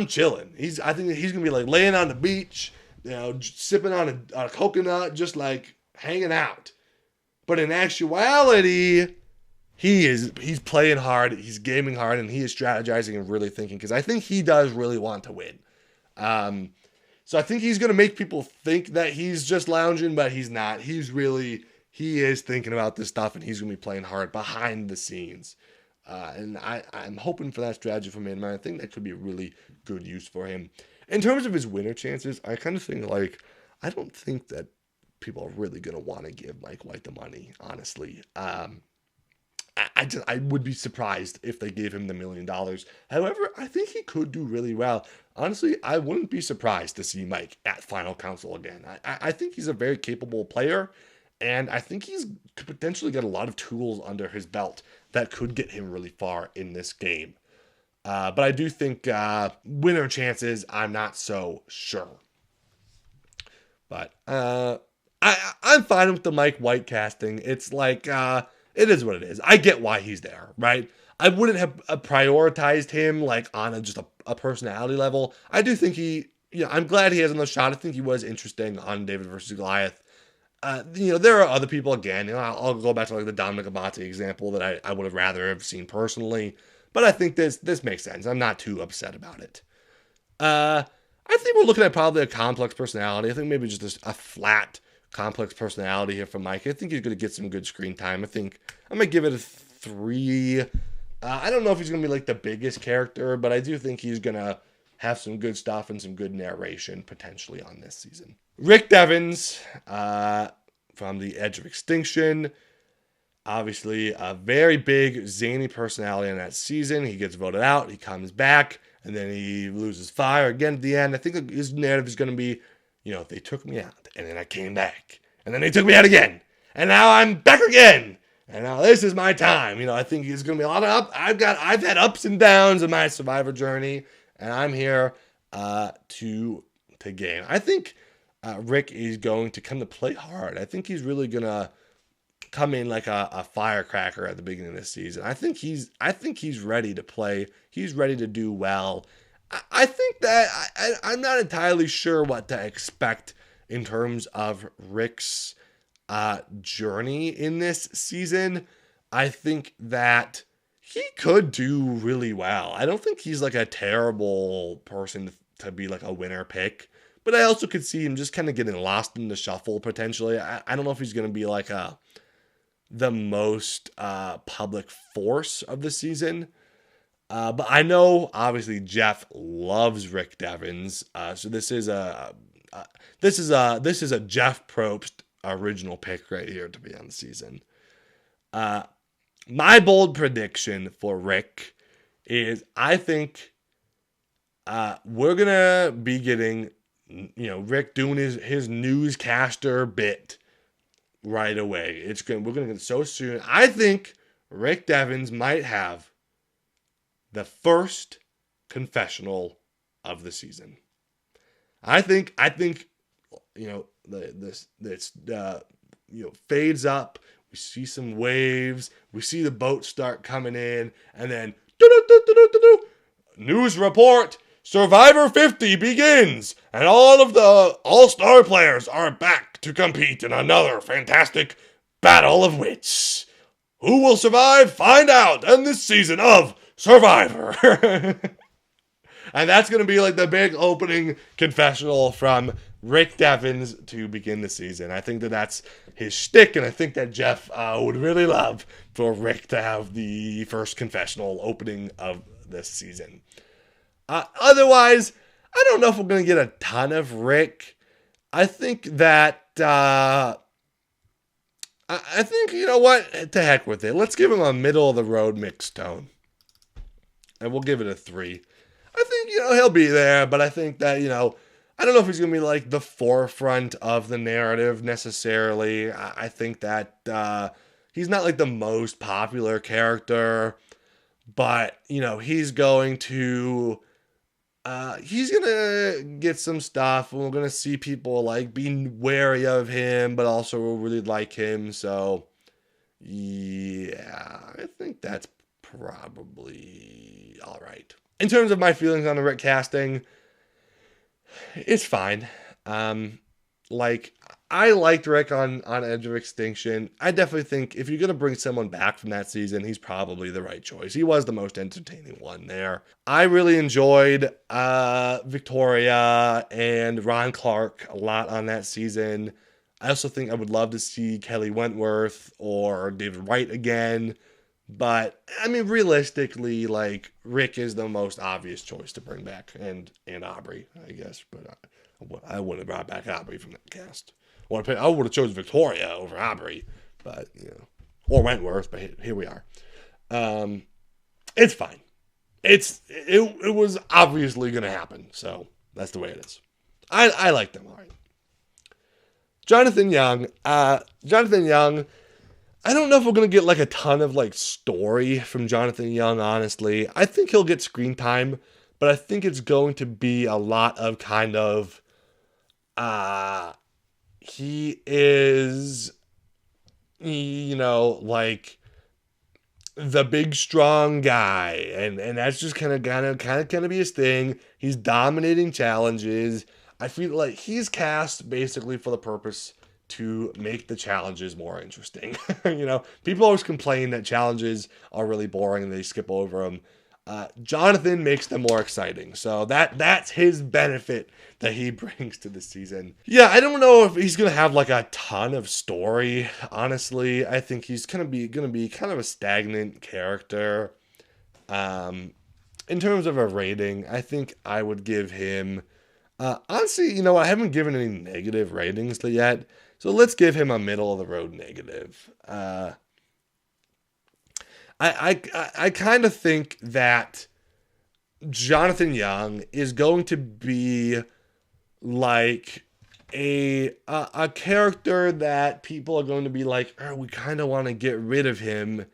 chilling. I think he's gonna be like laying on the beach, you know, sipping on a coconut, just like hanging out. But in actuality, he's playing hard, he's gaming hard, and he is strategizing and really thinking because I think he does really want to win. So I think he's going to make people think that he's just lounging, but he's not. He is thinking about this stuff, and he's going to be playing hard behind the scenes. And I'm hoping for that strategy from him. I think that could be a really good use for him. In terms of his winner chances, I kind of think, like, I don't think that people are really going to want to give Mike White the money, honestly. I would be surprised if they gave him the $1 million. However, I think he could do really well. Honestly, I wouldn't be surprised to see Mike at Final Council again. I think he's a very capable player, and I think he's could potentially get a lot of tools under his belt that could get him really far in this game. But I do think winner chances, I'm not so sure. But I'm fine with the Mike White casting. It's like, it is what it is. I get why he's there, right? I wouldn't have prioritized him like on just a personality level. I do think I'm glad he has another shot. I think he was interesting on David versus Goliath. There are other people, again, I'll go back to like the Dominic Abate example that I would have rather have seen personally. But I think this makes sense. I'm not too upset about it. I think we're looking at probably a complex personality. I think maybe just a flat complex personality here from Mike. I think he's going to get some good screen time. I think I'm going to give it a 3. I don't know if he's going to be like the biggest character, but I do think he's going to have some good stuff and some good narration potentially on this season. Rick Devens from the Edge of Extinction. Obviously, a very big, zany personality in that season. He gets voted out. He comes back, and then he loses fire again at the end. I think his narrative is going to be, they took me out, and then I came back, and then they took me out again, and now I'm back again, and now this is my time. I think it's going to be a lot of I've had ups and downs in my Survivor journey, and I'm here to game. I think Rick is going to come to play hard. I think he's really going to come in like a firecracker at the beginning of this season. I think he's ready to play. He's ready to do well. I think that I'm not entirely sure what to expect in terms of Rick's journey in this season. I think that he could do really well. I don't think he's like a terrible person to be like a winner pick, but I also could see him just kind of getting lost in the shuffle potentially. I don't know if he's going to be like the most public force of the season. But I know, obviously, Jeff loves Rick Devens. So this is a Jeff Probst original pick right here to be on the season. My bold prediction for Rick is I think we're gonna be getting Rick doing his newscaster bit right away. We're gonna get it so soon. I think Rick Devens might have the first confessional of the season. I think this fades up. We see some waves. We see the boats start coming in, and then news report: Survivor 50 begins, and all of the all-star players are back to compete in another fantastic battle of wits. Who will survive? Find out in this season of Survivor. And that's going to be like the big opening confessional from Rick Devens to begin the season. I think that's his shtick, and I think that Jeff would really love for Rick to have the first confessional opening of this season. Otherwise, I don't know if we're going to get a ton of Rick. I think that, I think, you know what? To heck with it. Let's give him a middle-of-the-road mixed tone. And we'll give it a 3. I think, he'll be there, but I think that, I don't know if he's going to be like the forefront of the narrative necessarily. I think that he's not like the most popular character, but, he's going to get some stuff, and we're going to see people like being wary of him, but also will really like him. So, yeah, I think that's probably all right. In terms of my feelings on the Rick casting, it's fine. I liked Rick on Edge of Extinction. I definitely think if you're going to bring someone back from that season, he's probably the right choice. He was the most entertaining one there. I really enjoyed Victoria and Ron Clark a lot on that season. I also think I would love to see Kelly Wentworth or David Wright again. But, realistically, Rick is the most obvious choice to bring back, and Aubry, I guess. But I wouldn't have brought back Aubry from that cast. I would have chosen Victoria over Aubry, but, or Wentworth, but here we are. It's fine. It was obviously going to happen, so that's the way it is. I like them, all right. Jonathan Young, I don't know if we're going to get a ton of story from Jonathan Young, honestly. I think he'll get screen time, but I think it's going to be a lot of kind of, he is, the big strong guy, and that's just kind of going to be his thing. He's dominating challenges. I feel like he's cast basically for the purpose to make the challenges more interesting. People always complain that challenges are really boring and they skip over them. Jonathan makes them more exciting. So that's his benefit that he brings to the season. Yeah, I don't know if he's going to have a ton of story, honestly. I think he's going to be kind of a stagnant character. In terms of a rating, I think I would give him, honestly, I haven't given any negative ratings yet. So let's give him a middle-of-the-road negative. I kind of think that Jonathan Young is going to be like a character that people are going to be like, we kind of want to get rid of him,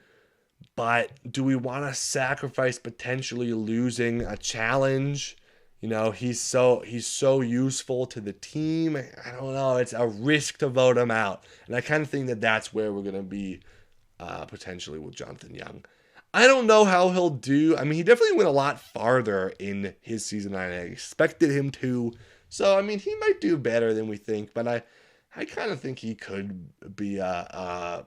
but do we want to sacrifice potentially losing a challenge? He's so useful to the team. I don't know. It's a risk to vote him out. And I kind of think that that's where we're going to be potentially with Jonathan Young. I don't know how he'll do. He definitely went a lot farther in his season than I expected him to. So, he might do better than we think. But I kind of think he could be a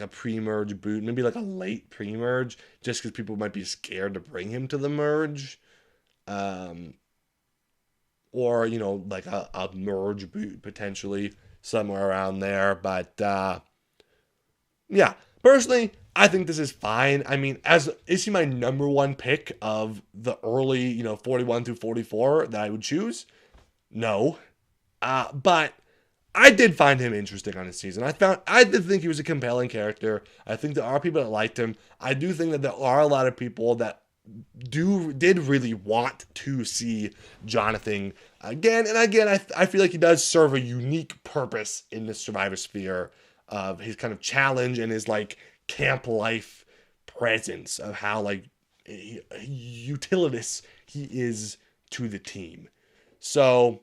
pre-merge boot. Maybe a late pre-merge. Just because people might be scared to bring him to the merge. Or, a merge boot potentially somewhere around there. But, yeah, personally, I think this is fine. Is he my number one pick of the early, 41 through 44 that I would choose? No. But I did find him interesting on his season. I did think he was a compelling character. I think there are people that liked him. I do think that there are a lot of people that did really want to see Jonathan again and again. I feel like he does serve a unique purpose in the Survivor sphere of his kind of challenge and his like camp life presence of how like utilitous he is to the team. So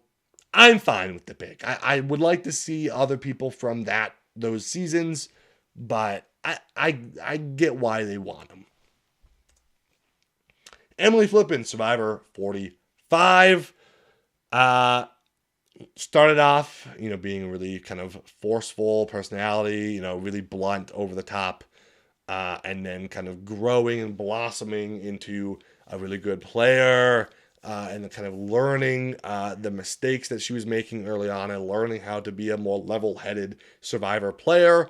I'm fine with the pick. I would like to see other people from those seasons, but I get why they want him. Emily Flippin, Survivor 45. Started off, being a really kind of forceful personality, really blunt, over the top, and then kind of growing and blossoming into a really good player, and kind of learning the mistakes that she was making early on and learning how to be a more level-headed Survivor player,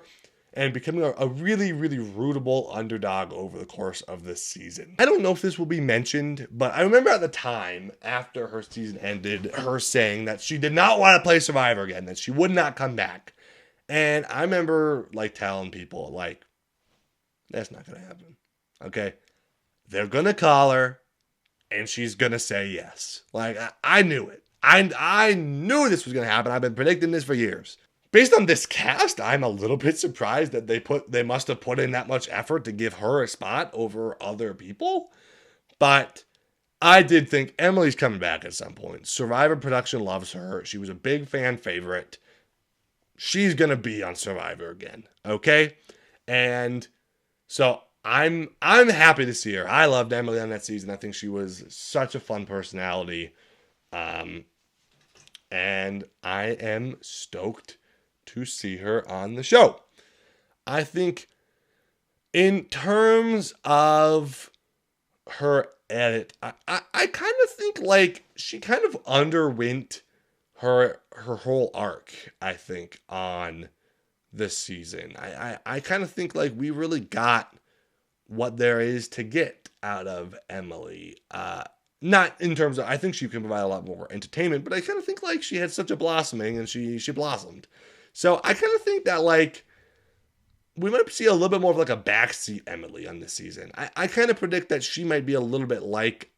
and becoming a really, really rootable underdog over the course of this season. I don't know if this will be mentioned, but I remember at the time, after her season ended, her saying that she did not want to play Survivor again, that she would not come back. And I remember, like, telling people, like, that's not going to happen, okay? They're going to call her, and she's going to say yes. Like, I knew it. I knew this was going to happen. I've been predicting this for years. Based on this cast, I'm a little bit surprised that they must have put in that much effort to give her a spot over other people. But I did think Emily's coming back at some point. Survivor production loves her. She was a big fan favorite. She's going to be on Survivor again, okay? And so I'm happy to see her. I loved Emily on that season. I think she was such a fun personality. And I am stoked to see her on the show. I think in terms of her edit, I kind of think like she kind of underwent her whole arc, I think, on this season. I kind of think like we really got what there is to get out of Emily. Not in terms of, I think she can provide a lot more entertainment, but I kind of think like she had such a blossoming and she blossomed. So I kind of think that like we might see a little bit more of like a backseat Emily on this season. I kind of predict that she might be a little bit like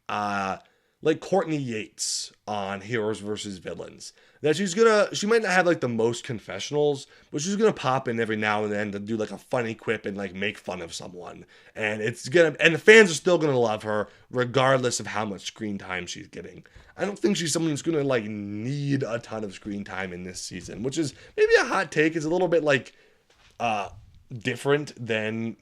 Courtney Yates on Heroes versus Villains. That she might not have like the most confessionals, but she's gonna pop in every now and then to do like a funny quip and like make fun of someone. And the fans are still gonna love her regardless of how much screen time she's getting. I don't think she's someone who's gonna like need a ton of screen time in this season, which is maybe a hot take. It's a little bit like different than,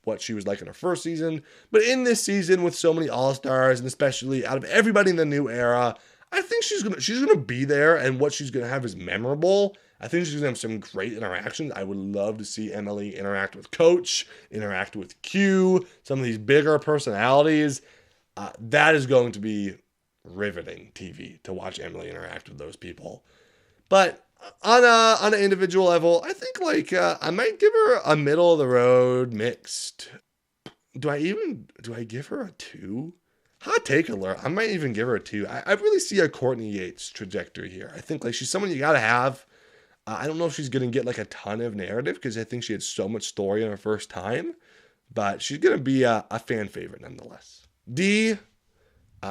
what she was like in her first season. But in this season with so many all-stars and especially out of everybody in the new era, I think she's gonna be there, and what she's gonna have is memorable. I think she's gonna have some great interactions. I would love to see Emily interact with Coach, interact with Q, some of these bigger personalities. That is going to be riveting TV to watch Emily interact with those people. But on an individual level, I think like I might give her a middle of the road mixed. Do I give her a 2? Hot take alert. I might even give her a 2. I really see a Courtney Yates trajectory here. I think like she's someone you gotta have. I don't know if she's gonna get like a ton of narrative because I think she had so much story in her first time, but she's gonna be a fan favorite nonetheless. D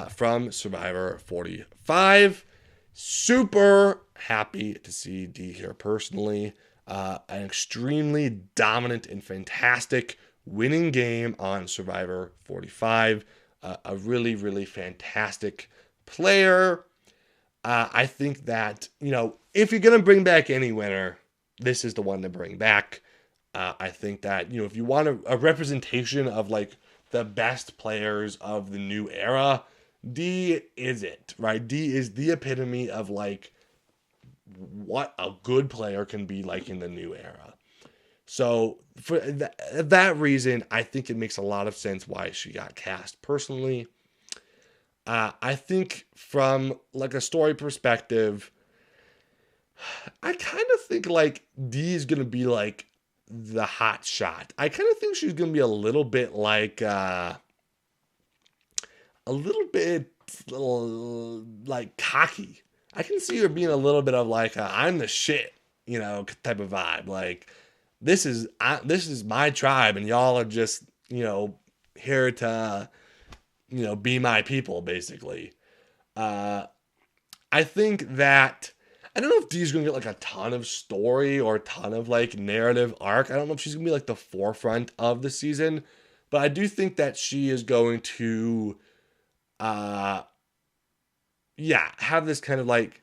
from Survivor 45. Super happy to see D here personally. An extremely dominant and fantastic winning game on Survivor 45. A really, really fantastic player. I think that, if you're going to bring back any winner, this is the one to bring back. I think that, if you want a representation of like the best players of the new era, D is it, right? D is the epitome of like what a good player can be like in the new era. So for that reason, I think it makes a lot of sense why she got cast personally. I think from like a story perspective, I kind of think like D is going to be like the hot shot. I kind of think she's going to be a little bit like, cocky. I can see her being a little bit of like I'm the shit, type of vibe. Like this is my tribe, and y'all are just here to be my people, basically. I think that I don't know if Dee's gonna get like a ton of story or a ton of like narrative arc. I don't know if she's gonna be like the forefront of the season, but I do think that she is going to uh have this kind of like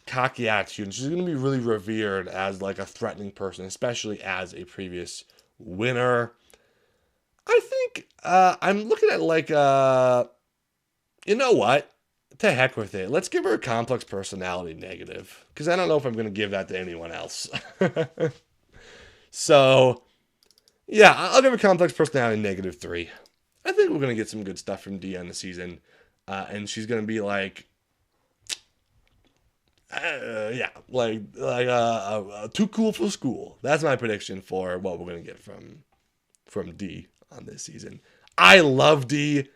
cocky attitude. And she's gonna be really revered as like a threatening person, especially as a previous winner. I think I'm looking at like you know what? To heck with it. Let's give her a complex personality negative. Because I don't know if I'm going to give that to anyone else. So, yeah, I'll give her complex personality -3. I think we're going to get some good stuff from Dee on the season. And she's going to be like, too cool for school. That's my prediction for what we're going to get from Dee on this season. I love Dee.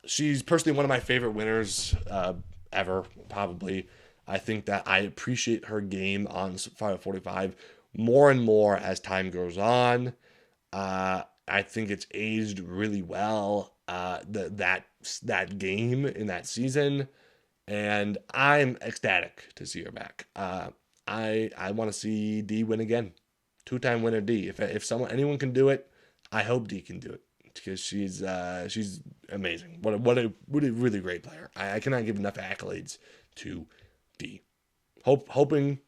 She's personally one of my favorite winners ever, probably. I think that I appreciate her game on Survivor 45 more and more as time goes on. I think it's aged really well, that game in that season, and I'm ecstatic to see her back. I want to see Dee win again. 2-time winner Dee. If anyone can do it, I hope Dee can do it. Because she's amazing. What a really great player. I cannot give enough accolades to Dee. Hoping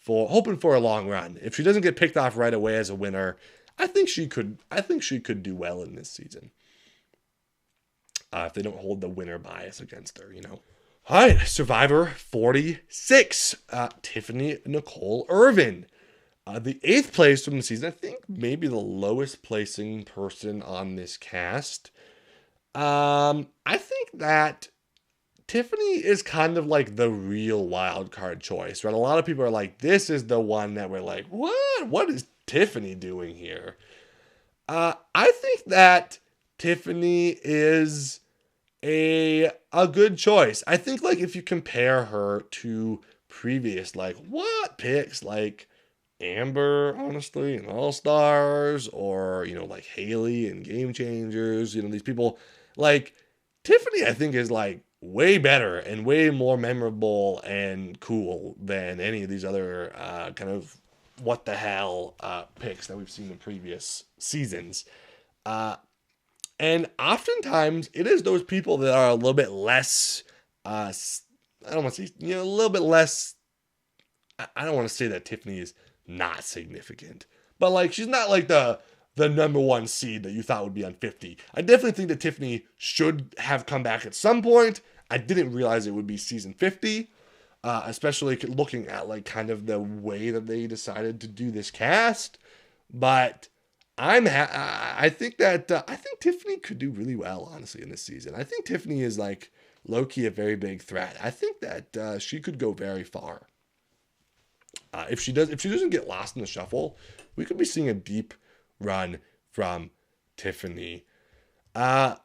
for a long run. If she doesn't get picked off right away as a winner, I think she could do well in this season. If they don't hold the winner bias against her, All right, Survivor 46. Tiffany Nicole Irvin. The 8th place from the season, I think maybe the lowest placing person on this cast. I think that Tiffany is kind of like the real wild card choice, right? A lot of people are like, this is the one that we're like, what? What is Tiffany doing here? I think that Tiffany is a good choice. I think like if you compare her to previous picks like Amber, honestly, and All Stars, or like Haley and Game Changers, these people, like Tiffany, I think is like way better and way more memorable and cool than any of these other kind of what the hell picks that we've seen in previous seasons. And oftentimes it is those people that are a little bit less, I don't want to say, a little bit less. I don't want to say that Tiffany is not significant, but like she's not like the number one seed that you thought would be on 50. I definitely think that Tiffany should have come back at some point. I didn't realize it would be season 50, especially looking at like kind of the way that they decided to do this cast. But I think Tiffany could do really well, honestly, in this season. I think Tiffany is like low-key a very big threat. I think that she could go very far. If she doesn't get lost in the shuffle, we could be seeing a deep run from Tiffany. I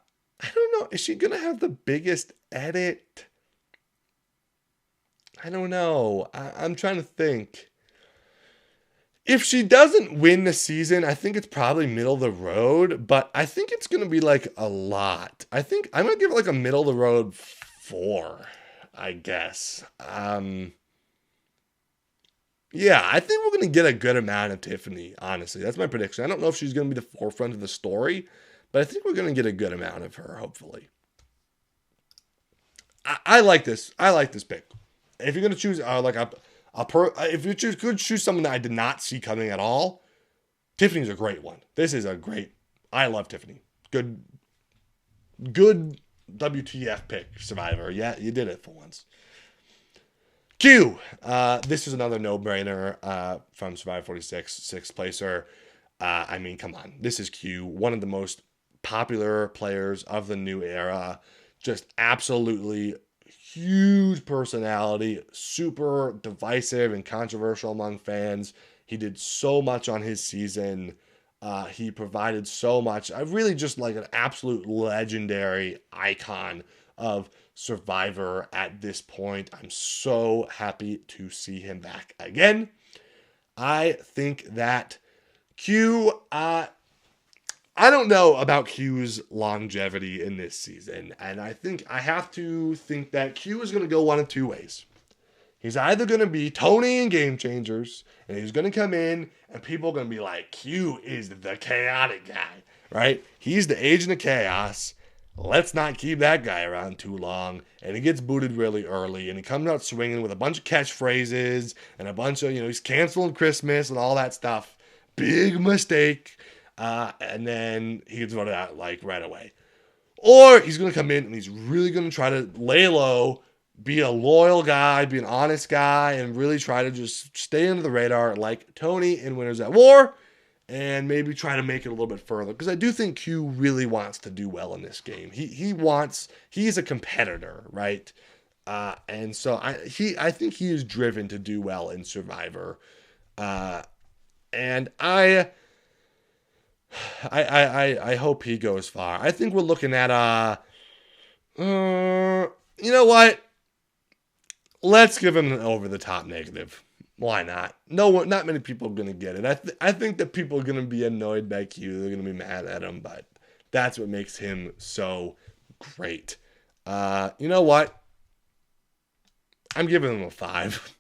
don't know. Is she gonna have the biggest edit? I don't know. I'm trying to think. If she doesn't win the season, I think it's probably middle of the road, but I think it's gonna be like a lot. I think I'm gonna give it like a middle of the road 4, I guess. Yeah, I think we're going to get a good amount of Tiffany, honestly. That's my prediction. I don't know if she's going to be the forefront of the story, but I think we're going to get a good amount of her, hopefully. I like this. I like this pick. If you're going to choose if you could choose someone that I did not see coming at all, Tiffany's a great one. I love Tiffany. Good WTF pick, Survivor. Yeah, you did it for once. Q. This is another no-brainer from Survivor 46, 6th placer. I mean, come on. This is Q, one of the most popular players of the new era. Just absolutely huge personality, super divisive and controversial among fans. He did so much on his season. He provided so much. I really just like an absolute legendary icon of Survivor at this point. I'm so happy to see him back again. I think that Q, I don't know about Q's longevity in this season, and I think I have to think that Q is going to go one of two ways. He's either going to be Tony in Game Changers, and he's going to come in, and people are going to be like, Q is the chaotic guy, right? He's the agent of chaos. Let's not keep that guy around too long. And he gets booted really early, and he comes out swinging with a bunch of catchphrases and a bunch of, he's canceling Christmas and all that stuff. Big mistake. And then he gets voted out like right away. Or he's going to come in and he's really going to try to lay low, be a loyal guy, be an honest guy, and really try to just stay under the radar like Tony in Winners at War, and maybe try to make it a little bit further. Because I do think Q really wants to do well in this game. He's a competitor, right? And so I think he is driven to do well in Survivor. And I hope he goes far. I think we're looking at you know what? Let's give him an over-the-top negative. Why not? Not many people are going to get it. I think that people are going to be annoyed by Q. They're going to be mad at him, but that's what makes him so great. You know what? I'm giving him a 5.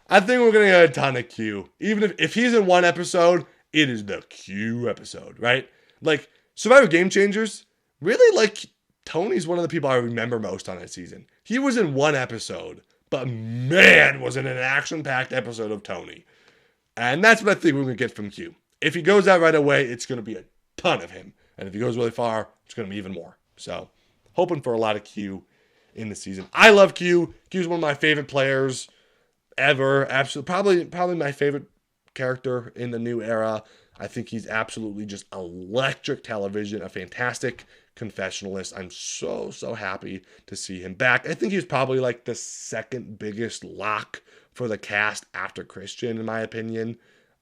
I think we're going to get a ton of Q. Even if he's in one episode, it is the Q episode, right? Like, Survivor Game Changers, really, like, Tony's one of the people I remember most on that season. He was in one episode, but man, was it an action-packed episode of Tony. And that's what I think we're going to get from Q. If he goes out right away, it's going to be a ton of him. And if he goes really far, it's going to be even more. So, hoping for a lot of Q in the season. I love Q. Q's one of my favorite players ever. Absolutely, probably my favorite character in the new era. I think he's absolutely just electric television, a fantastic confessionalist. I'm so happy to see him back. I think he's probably like the second biggest lock for the cast after Christian, in my opinion.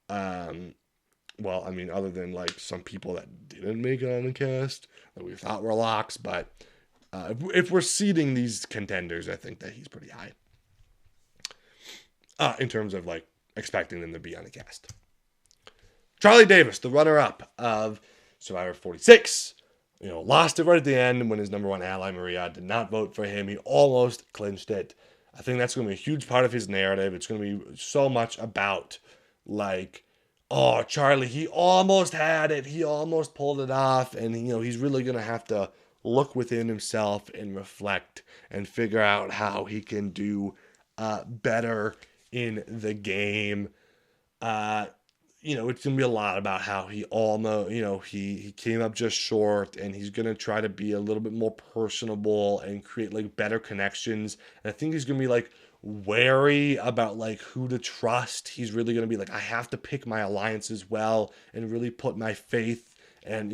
Well, I mean, other than like some people that didn't make it on the cast that we thought were locks, but if we're seeding these contenders, I think that he's pretty high in terms of like expecting them to be on the cast. Charlie Davis, the runner-up of Survivor 46, lost it right at the end when his number one ally, Maria, did not vote for him. He almost clinched it. I think that's going to be a huge part of his narrative. It's going to be so much about, like, oh, Charlie, he almost had it. He almost pulled it off. And, he's really going to have to look within himself and reflect and figure out how he can do better in the game. It's going to be a lot about how he almost, he came up just short, and he's going to try to be a little bit more personable and create like better connections. And I think he's going to be like wary about like who to trust. He's really going to be like, I have to pick my alliances well and really put my faith and,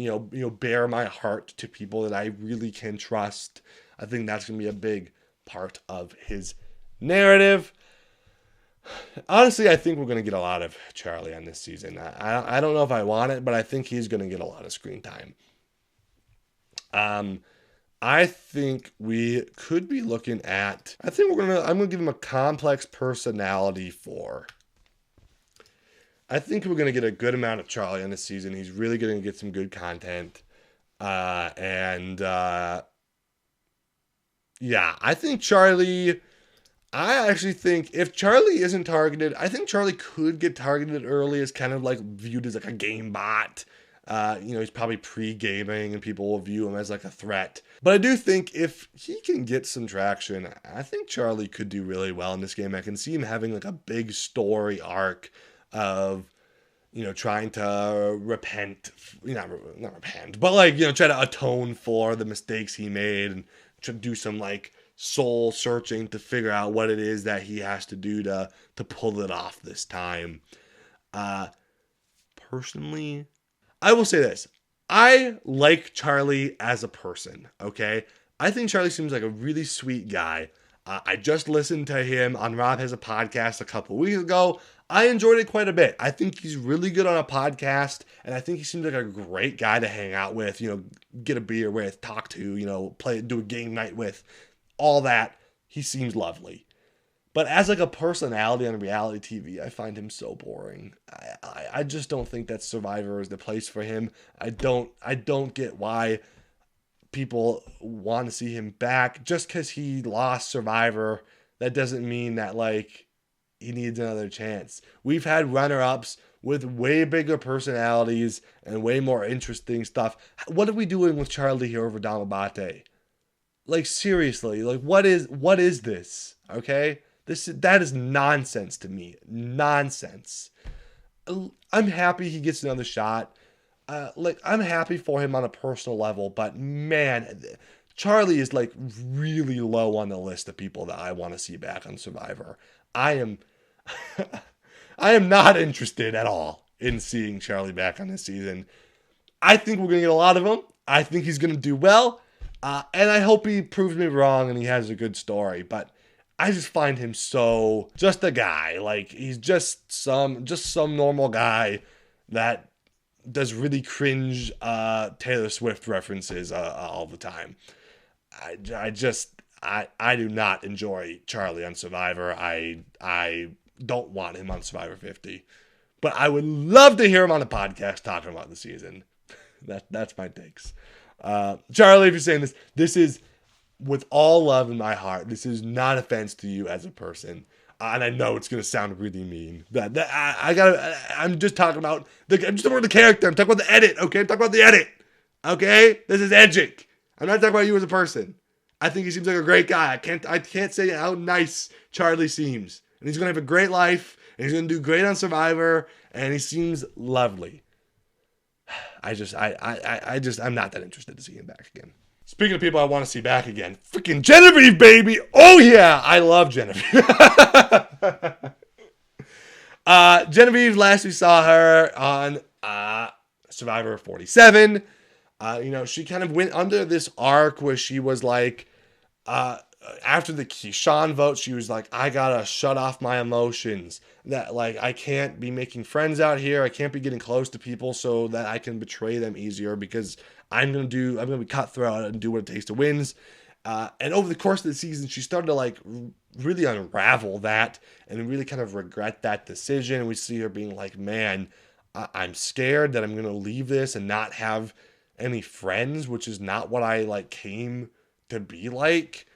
bare my heart to people that I really can trust. I think that's going to be a big part of his narrative. Honestly, I think we're going to get a lot of Charlie on this season. I don't know if I want it, but I think he's going to get a lot of screen time. I think we could be looking at, I'm going to give him a complex personality 4. I think we're going to get a good amount of Charlie on this season. He's really going to get some good content. I think Charlie... I actually think if Charlie isn't targeted, I think Charlie could get targeted early as kind of like viewed as like a game bot. He's probably pre-gaming and people will view him as like a threat. But I do think if he can get some traction, I think Charlie could do really well in this game. I can see him having like a big story arc of, trying to repent, not repent, but like, try to atone for the mistakes he made and try to do some like soul searching to figure out what it is that he has to do to pull it off this time. Personally, I will say this. I like Charlie as a person, okay? I think Charlie seems like a really sweet guy. I just listened to him on Rob Has a Podcast a couple weeks ago. I enjoyed it quite a bit. I think he's really good on a podcast, and I think he seems like a great guy to hang out with, get a beer with, talk to, do a game night with. All that, he seems lovely. But as like a personality on reality TV, I find him so boring. I just don't think that Survivor is the place for him. I don't get why people want to see him back. Just because he lost Survivor, that doesn't mean that like he needs another chance. We've had runner-ups with way bigger personalities and way more interesting stuff. What are we doing with Charlie here over Dalabate? Like seriously, like what is this? Okay? That is nonsense to me. Nonsense. I'm happy he gets another shot. Like I'm happy for him on a personal level, but man, Charlie is like really low on the list of people that I want to see back on Survivor. I am I am not interested at all in seeing Charlie back on this season. I think we're going to get a lot of him. I think he's going to do well. And I hope he proves me wrong and he has a good story. But I just find him so just a guy. Like he's just some normal guy that does really cringe Taylor Swift references all the time. I do not enjoy Charlie on Survivor. I don't want him on Survivor 50. But I would love to hear him on a podcast talking about the season. That's my takes. Charlie, if you're saying this is with all love in my heart. This is not offense to you as a person. And I know it's gonna sound really mean. I'm just talking about the character. I'm talking about the edit. Okay, I'm talking about the edit. Okay, this is Edgic. I'm not talking about you as a person. I think he seems like a great guy. I can't say how nice Charlie seems, and he's gonna have a great life, and he's gonna do great on Survivor, and he seems lovely. I'm not that interested to see him back again. Speaking of people I want to see back again, freaking Genevieve, baby. Oh, yeah. I love Genevieve. Genevieve, last we saw her on Survivor 47. She kind of went under this arc where she was like, after the Keyshawn vote, she was like, I gotta shut off my emotions. That like I can't be making friends out here. I can't be getting close to people so that I can betray them easier because I'm gonna be cutthroat and do what it takes to win. And over the course of the season, she started to like really unravel that and really kind of regret that decision. And we see her being like, man, I'm scared that I'm gonna leave this and not have any friends, which is not what I like came to be like.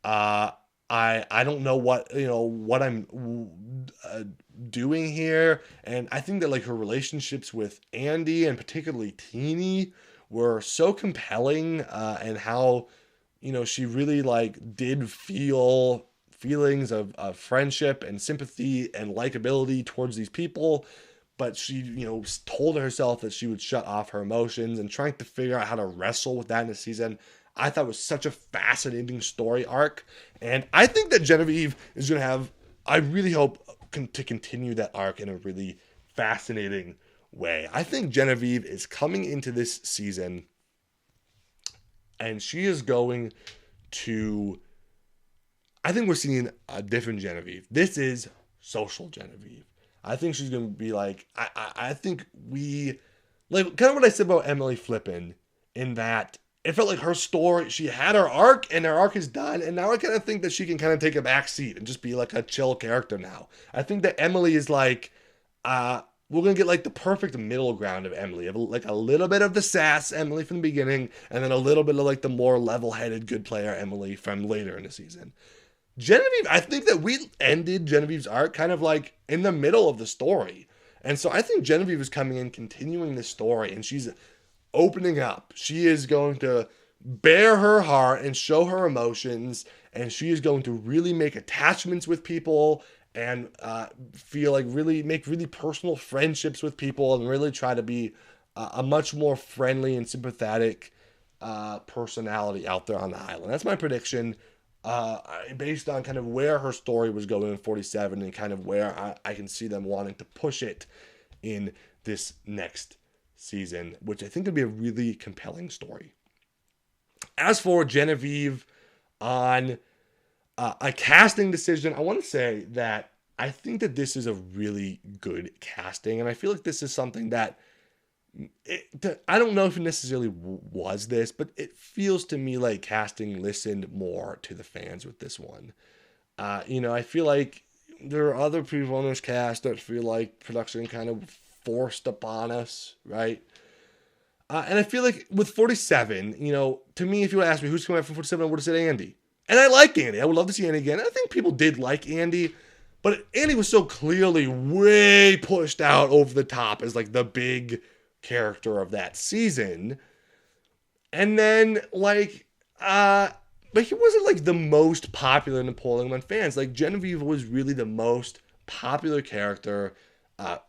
I don't know what I'm doing here, and I think that like her relationships with Andy and particularly Teeny were so compelling, and how she really like did feel feelings of friendship and sympathy and likability towards these people. But she, told herself that she would shut off her emotions and trying to figure out how to wrestle with that in the season. I thought was such a fascinating story arc. And I think that Genevieve is going to have, I really hope to continue that arc in a really fascinating way. I think Genevieve is coming into this season and she is going to, I think we're seeing a different Genevieve. This is social Genevieve. I think she's going to be like, I think we, like kind of what I said about Emily Flippin, in that it felt like her story, she had her arc and her arc is done. And now I kind of think that she can kind of take a back seat and just be like a chill character now. I think that Emily is like, we're going to get like the perfect middle ground of Emily. Like a little bit of the sass Emily from the beginning and then a little bit of like the more level-headed good player Emily from later in the season. Genevieve, I think that we ended Genevieve's arc kind of like in the middle of the story. And so I think Genevieve is coming in, continuing this story, and she's opening up. She is going to bare her heart and show her emotions, and she is going to really make attachments with people and feel like make really personal friendships with people and really try to be a much more friendly and sympathetic personality out there on the island. That's my prediction. Based on kind of where her story was going in 47 and kind of where I can see them wanting to push it in this next season, which I think would be a really compelling story. As for Genevieve on a casting decision, I want to say that I think that this is a really good casting, and I feel like this is something that I don't know if it necessarily was this, but it feels to me like casting listened more to the fans with this one. I feel like there are other people on this cast that feel like production kind of forced upon us, right? And I feel like with 47, to me, if you would ask me who's coming out from 47, I would have said Andy. And I like Andy. I would love to see Andy again. I think people did like Andy, but Andy was so clearly way pushed out over the top as like the big character of that season. And then but he wasn't like the most popular in the polling among fans. Like Genevieve was really the most popular character,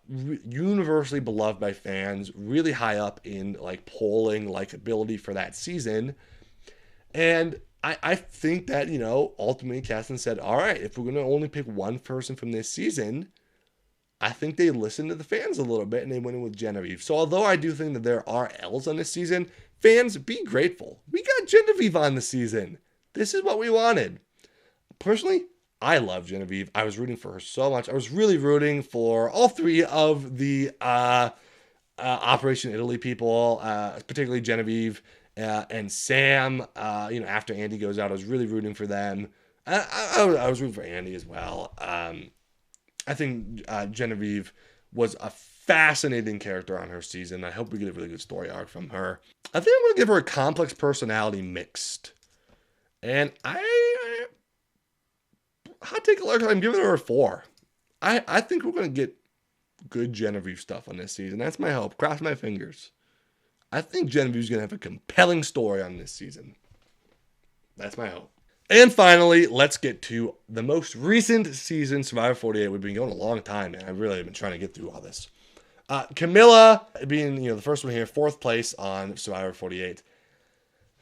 universally beloved by fans, really high up in like polling likability for that season. And I think that, ultimately Kathleen said, all right, if we're going to only pick one person from this season, I think they listened to the fans a little bit and they went in with Genevieve. So although I do think that there are L's on this season, fans, be grateful. We got Genevieve on the season. This is what we wanted. Personally, I love Genevieve. I was rooting for her so much. I was really rooting for all three of the Operation Italy people, particularly Genevieve and Sam. After Andy goes out, I was really rooting for them. I was rooting for Andy as well. I think Genevieve was a fascinating character on her season. I hope we get a really good story arc from her. I think I'm going to give her a complex personality mixed. And hot take alert, I'm giving her a 4. I think we're going to get good Genevieve stuff on this season. That's my hope. Cross my fingers. I think Genevieve's going to have a compelling story on this season. That's my hope. And finally, let's get to the most recent season, Survivor 48. We've been going a long time, man. I really have been trying to get through all this. Kamilla being, the first one here, 4th place on Survivor 48.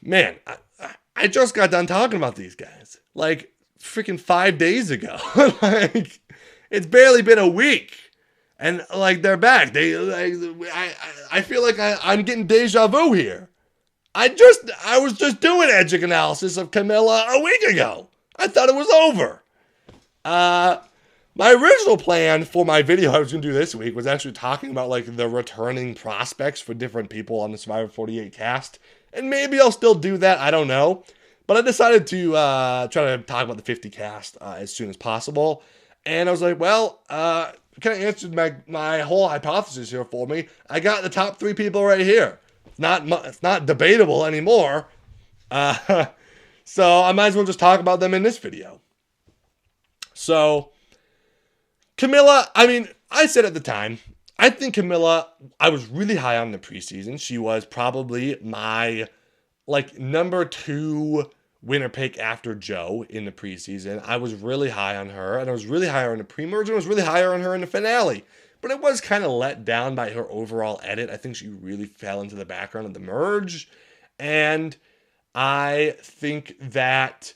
Man, I just got done talking about these guys. Like, freaking 5 days ago. Like, it's barely been a week. And, like, they're back. I feel like I'm getting deja vu here. I was just doing Edgic analysis of Kamilla a week ago. I thought it was over. My original plan for my video I was going to do this week was actually talking about like the returning prospects for different people on the Survivor 48 cast. And maybe I'll still do that. I don't know. But I decided to try to talk about the 50 cast as soon as possible. And I was like, well, kind of answered my whole hypothesis here for me. I got the top 3 people right here. It's not debatable anymore. So I might as well just talk about them in this video. So Kamilla, I said at the time, I think Kamilla, I was really high on the preseason. She was probably my number 2 winner pick after Joe in the preseason. I was really high on her, and I was really high on her in the pre-merge, and I was really higher on her in the finale. But it was kind of let down by her overall edit. I think she really fell into the background of the merge. And I think that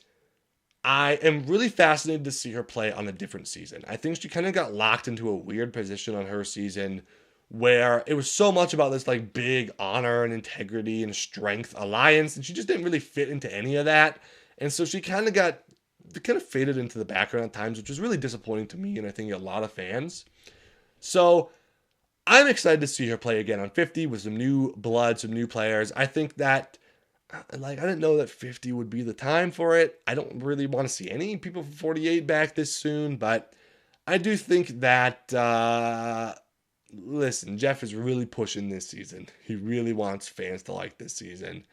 I am really fascinated to see her play on a different season. I think she kind of got locked into a weird position on her season where it was so much about this big honor and integrity and strength alliance, and she just didn't really fit into any of that. And so she kind of faded into the background at times, which was really disappointing to me and I think a lot of fans. So I'm excited to see her play again on 50 with some new blood, some new players. I think that, I didn't know that 50 would be the time for it. I don't really want to see any people from 48 back this soon, but I do think that, listen, Jeff is really pushing this season. He really wants fans to like this season.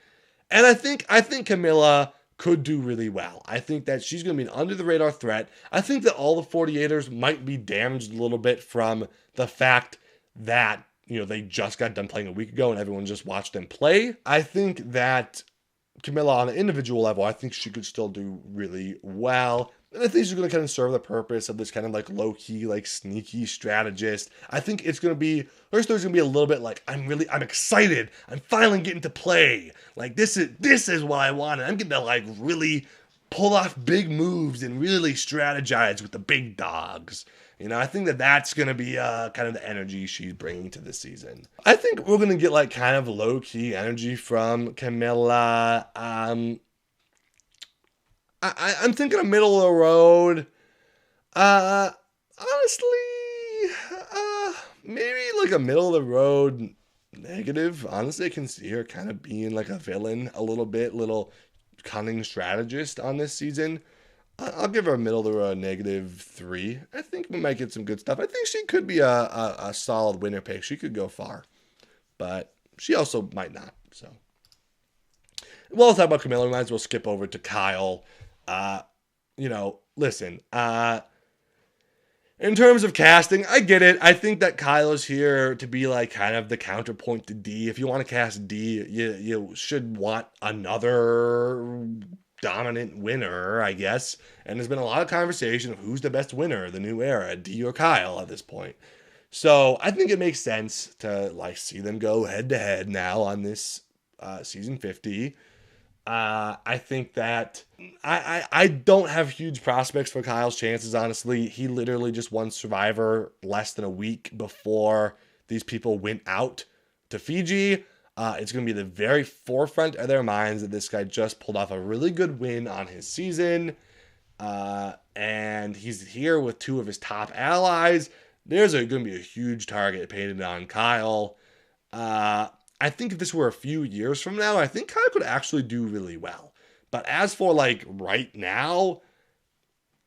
And I think Kamilla could do really well. I think that she's going to be an under-the-radar threat. I think that all the 48ers might be damaged a little bit from the fact that, they just got done playing a week ago and everyone just watched them play. I think that Kamilla on an individual level, I think she could still do really well. And I think she's going to kind of serve the purpose of this kind of low-key, sneaky strategist. I think it's going to be, her story's going to be a little bit I'm excited. I'm finally getting to play. This is what I wanted. I'm getting to really pull off big moves and really strategize with the big dogs. I think that that's going to be kind of the energy she's bringing to this season. I think we're going to get kind of low-key energy from Kamilla. I'm thinking a middle of the road. Honestly, maybe a middle of the road negative. Honestly, I can see her kind of being a villain a little bit, little cunning strategist on this season. I'll give her a middle of the road -3. I think we might get some good stuff. I think she could be a solid winner pick. She could go far, but she also might not. So, well, let's talk about Kamilla. We might as well skip over to Kyle. Listen. In terms of casting, I get it. I think that Kyle is here to be like kind of the counterpoint to D. If you want to cast D, you should want another dominant winner, I guess. And there's been a lot of conversation of who's the best winner of the new era, D or Kyle at this point. So I think it makes sense to like see them go head to head now on this season 50. I think that I don't have huge prospects for Kyle's chances, honestly. He literally just won Survivor less than a week before these people went out to Fiji. It's going to be the very forefront of their minds that this guy just pulled off a really good win on his season. And he's here with two of his top allies. There's going to be a huge target painted on Kyle. I think if this were a few years from now, I think Kyle could actually do really well. But as for like right now,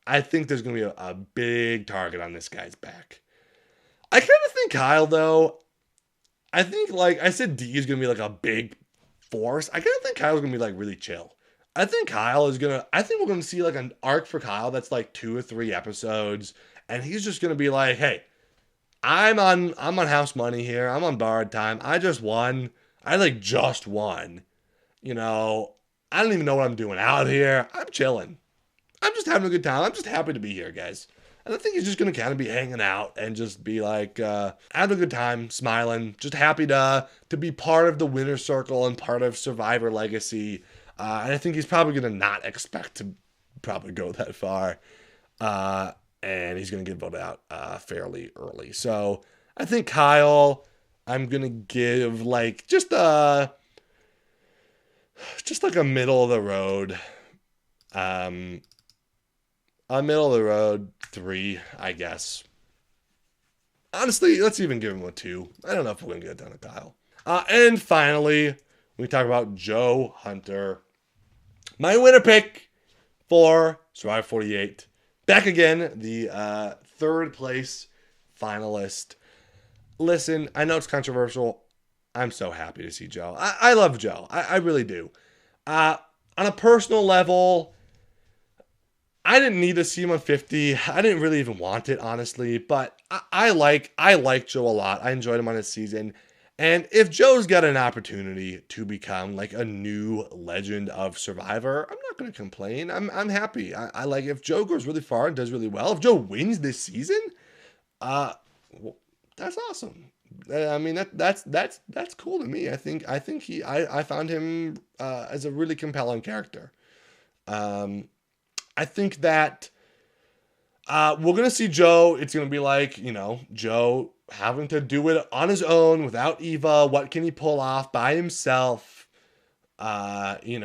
I think there's going to be a big target on this guy's back. I kind of think Kyle, though, I think like I said, D is going to be like a big force. I kind of think Kyle's going to be like really chill. I think we're going to see like an arc for Kyle that's like 2 or 3 episodes. And he's just going to be like, hey, I'm on house money here. I'm on borrowed time. I just won. I just won. I don't even know what I'm doing out here. I'm chilling. I'm just having a good time. I'm just happy to be here, guys. And I think he's just going to kind of be hanging out and just be like, having a good time, smiling, just happy to be part of the winner circle and part of Survivor Legacy. And I think he's probably going to not expect to probably go that far. And he's going to get voted out fairly early. So I think Kyle, I'm going to give like just like a middle of the road. A middle of the road 3, I guess. Honestly, let's even give him a 2. I don't know if we're going to get it down to Kyle. And finally, we talk about Joe Hunter. My winner pick for Survivor 48. Back again, the 3rd place finalist. Listen, I know it's controversial. I'm so happy to see Joe. I love Joe. I really do. On a personal level, I didn't need to see him on 50. I didn't really even want it, honestly. But I like Joe a lot. I enjoyed him on his season. And if Joe's got an opportunity to become like a new legend of Survivor, I'm not going to complain. I'm happy. I like if Joe goes really far and does really well. If Joe wins this season, well, that's awesome. I mean that's cool to me. I think I found him as a really compelling character. I think that we're gonna see Joe. It's gonna be like Joe having to do it on his own without Eva. What can he pull off by himself? Doing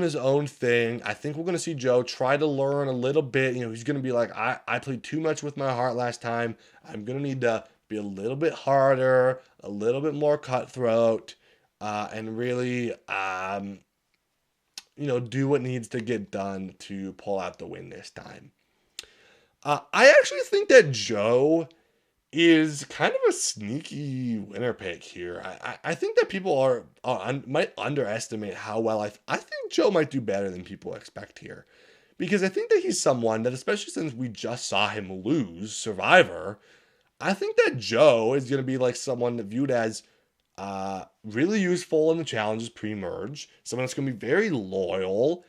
his own thing. I think we're going to see Joe try to learn a little bit. He's going to be like, I played too much with my heart last time. I'm going to need to be a little bit harder, a little bit more cutthroat, and really, do what needs to get done to pull out the win this time. I actually think that Joe is kind of a sneaky winner pick here. I think that people might underestimate how well I think Joe might do better than people expect here. Because I think that he's someone that, especially since we just saw him lose Survivor, I think that Joe is going to be like someone viewed as really useful in the challenges pre-merge, someone that's going to be very loyal,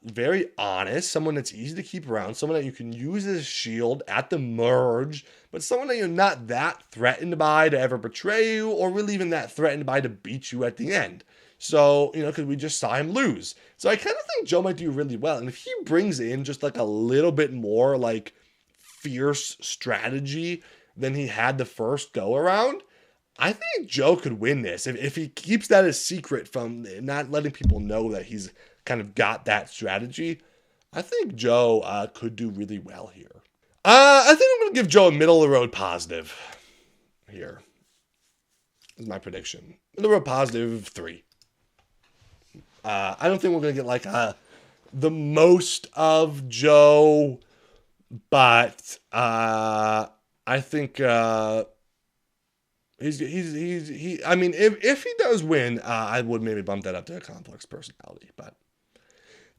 very honest, someone that's easy to keep around, someone that you can use as a shield at the merge, but someone that you're not that threatened by to ever betray you, or really even that threatened by to beat you at the end. So, because we just saw him lose. So I kind of think Joe might do really well. And if he brings in just like a little bit more like fierce strategy than he had the first go around, I think Joe could win this. If he keeps that a secret from not letting people know that he's kind of got that strategy, I think Joe could do really well here. I think I'm going to give Joe a middle of the road positive here. Is my prediction. Middle of the road positive 3. I don't think we're going to get like a the most of Joe, but I think I mean, if he does win, I would maybe bump that up to a complex personality. But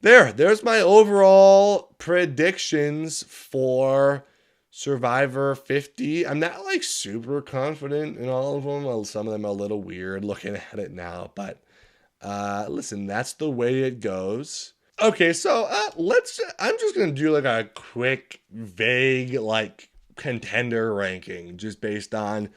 there's my overall predictions for Survivor 50. I'm not like super confident in all of them. Well, some of them are a little weird looking at it now, but listen, that's the way it goes. Okay, so I'm just gonna do like a quick, vague, like contender ranking, just based on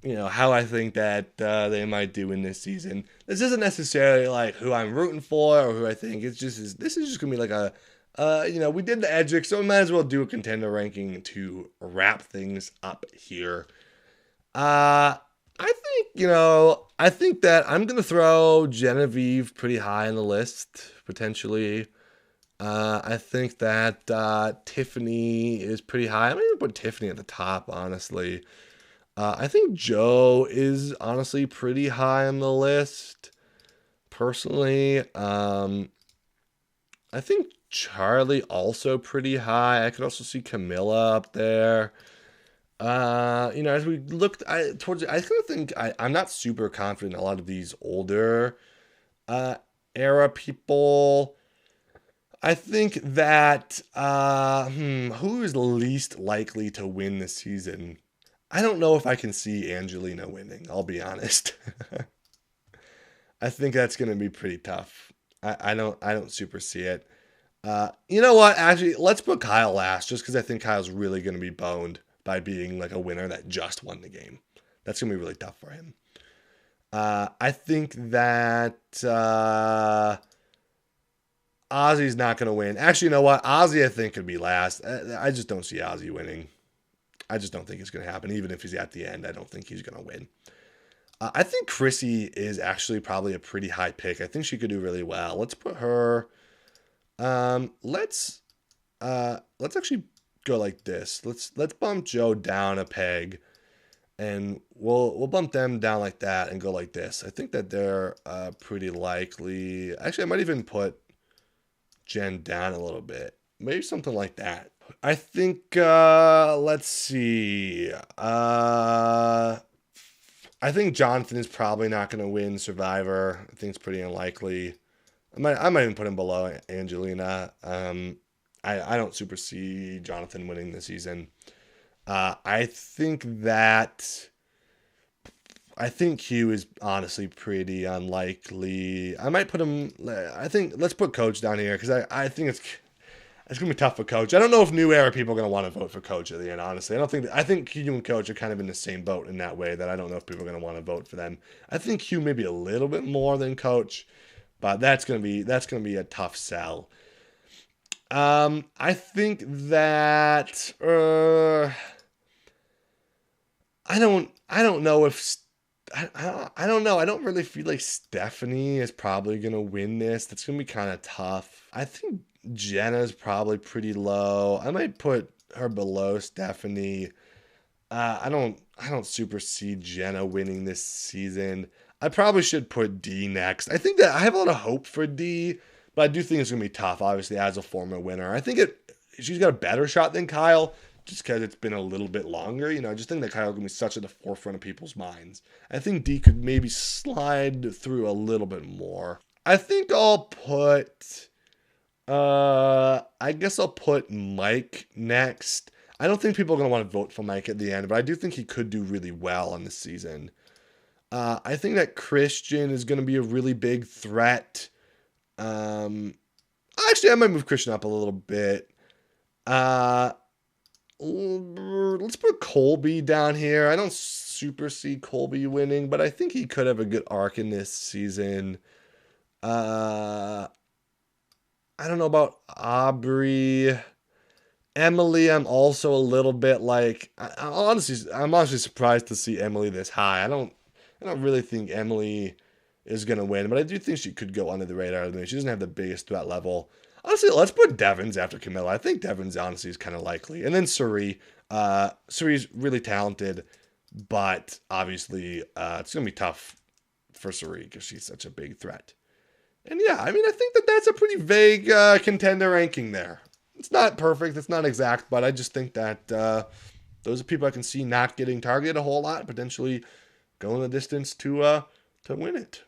how I think that they might do in this season. This isn't necessarily like who I'm rooting for or who I think. This is just gonna be like a we did the Edgic, so we might as well do a contender ranking to wrap things up here. I think that I'm gonna throw Genevieve pretty high on the list potentially. I think that Tiffany is pretty high. I'm gonna put Tiffany at the top, honestly. I think Joe is honestly pretty high on the list, personally. I think Charlie also pretty high. I could also see Kamilla up there. As we looked I kind of think I'm not super confident in a lot of these older era people. I think that who is least likely to win this season? I don't know if I can see Angelina winning, I'll be honest. I think that's going to be pretty tough. I don't super see it. You know what? Actually, let's put Kyle last, just because I think Kyle's really going to be boned by being like a winner that just won the game. That's going to be really tough for him. I think that Ozzy's not going to win. Actually, you know what? Ozzy, I think, could be last. I just don't see Ozzy winning. I just don't think it's going to happen. Even if he's at the end, I don't think he's going to win. I think Chrissy is actually probably a pretty high pick. I think she could do really well. Let's put her. Let's actually go like this. Let's bump Joe down a peg, and we'll bump them down like that and go like this. I think that they're pretty likely. Actually, I might even put Jen down a little bit. Maybe something like that. I think let's see. I think Jonathan is probably not going to win Survivor. I think it's pretty unlikely. I might even put him below Angelina. I don't super see Jonathan winning this season. I think Hugh is honestly pretty unlikely. I might put him. Let's put Coach down here because I think it's gonna be tough for Coach. I don't know if New Era people are gonna want to vote for Coach at the end. Honestly, I think Hugh and Coach are kind of in the same boat in that way that I don't know if people are gonna want to vote for them. I think Hugh maybe a little bit more than Coach, but that's gonna be a tough sell. I think that I don't know if I don't know. I don't really feel like Stephenie is probably gonna win this. That's gonna be kind of tough. I think Jenna's probably pretty low. I might put her below Stephenie. I don't super see Jenna winning this season. I probably should put D next. I think that I have a lot of hope for D, but I do think it's gonna be tough. Obviously, as a former winner, I think she's got a better shot than Kyle, just because it's been a little bit longer. I just think that Kyle's gonna be such at the forefront of people's minds. I think D could maybe slide through a little bit more. I think I'll put. I guess I'll put Mike next. I don't think people are gonna want to vote for Mike at the end, but I do think he could do really well on this season. I think that Christian is gonna be a really big threat. Actually, I might move Christian up a little bit. Let's put Colby down here. I don't super see Colby winning, but I think he could have a good arc in this season. I don't know about Aubry. Emily, I'm also a little bit like I'm honestly surprised to see Emily this high. I don't really think Emily is gonna win, but I do think she could go under the radar. She doesn't have the biggest threat level. Honestly, let's put Devens after Kamilla. I think Devens honestly is kind of likely. And then Cirie. Cirie's really talented, but obviously it's going to be tough for Cirie because she's such a big threat. And yeah, I mean, I think that that's a pretty vague contender ranking there. It's not perfect, it's not exact, but I just think that those are people I can see not getting targeted a whole lot, potentially going the distance to win it.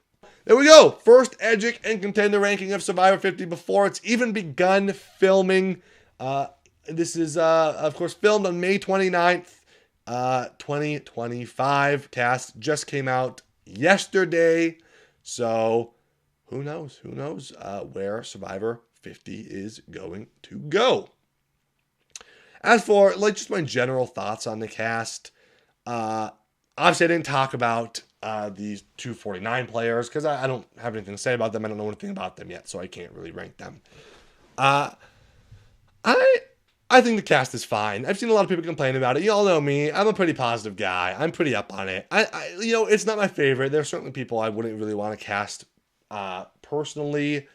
There we go. First Edgic and contender ranking of Survivor 50 before it's even begun filming. This is, of course, filmed on May 29th, 2025. Cast just came out yesterday. So who knows? Who knows where Survivor 50 is going to go. As for just my general thoughts on the cast, obviously I didn't talk about these 249 players because I don't have anything to say about them. I don't know anything about them yet, so I can't really rank them. I think the cast is fine. I've seen a lot of people complain about it. You all know me. I'm a pretty positive guy. I'm pretty up on it. It's not my favorite. There's certainly people I wouldn't really want to cast personally,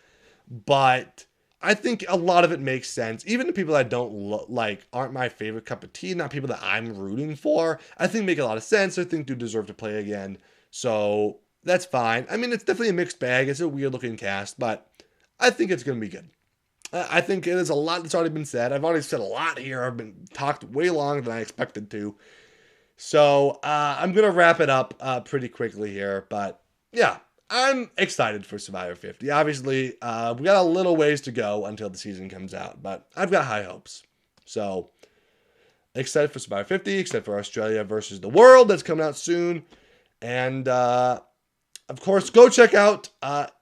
but I think a lot of it makes sense. Even the people that don't aren't my favorite cup of tea, not people that I'm rooting for, I think make a lot of sense. I think do deserve to play again. So that's fine. I mean, it's definitely a mixed bag. It's a weird looking cast, but I think it's going to be good. I think there's a lot that's already been said. I've already said a lot here. I've been talked way longer than I expected to. So I'm going to wrap it up pretty quickly here. But yeah, I'm excited for Survivor 50. Obviously, we got a little ways to go until the season comes out. But I've got high hopes. So excited for Survivor 50. Excited for Australia versus the World. That's coming out soon. And of course, go check out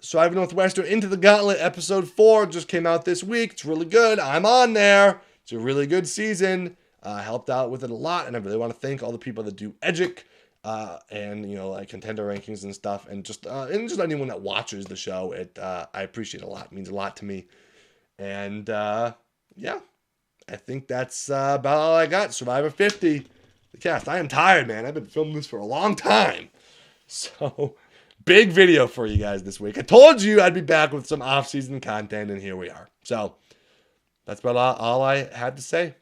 Survivor Northwestern Into the Gauntlet episode 4. Just came out this week. It's really good. I'm on there. It's a really good season. Helped out with it a lot, and I really want to thank all the people that do Edgic and contender rankings and stuff, and just anyone that watches the show. I appreciate it a lot. It means a lot to me. And yeah, I think that's about all I got. Survivor 50, the cast. I am tired, man. I've been filming this for a long time, so. Big video for you guys this week. I told you I'd be back with some off-season content, and here we are. So that's about all I had to say.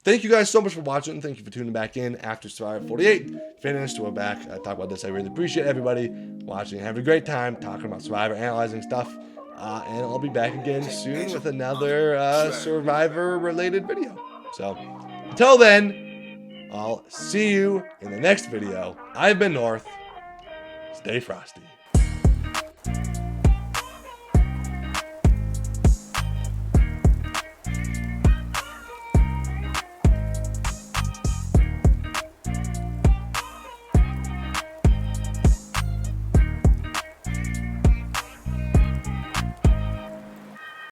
Thank you guys so much for watching. Thank you for tuning back in after Survivor 48 finished. We're back. I talk about this. I really appreciate everybody watching. Have a great time talking about Survivor, analyzing stuff. And I'll be back again soon with another Survivor-related video. So until then, I'll see you in the next video. I've been North. Stay frosty.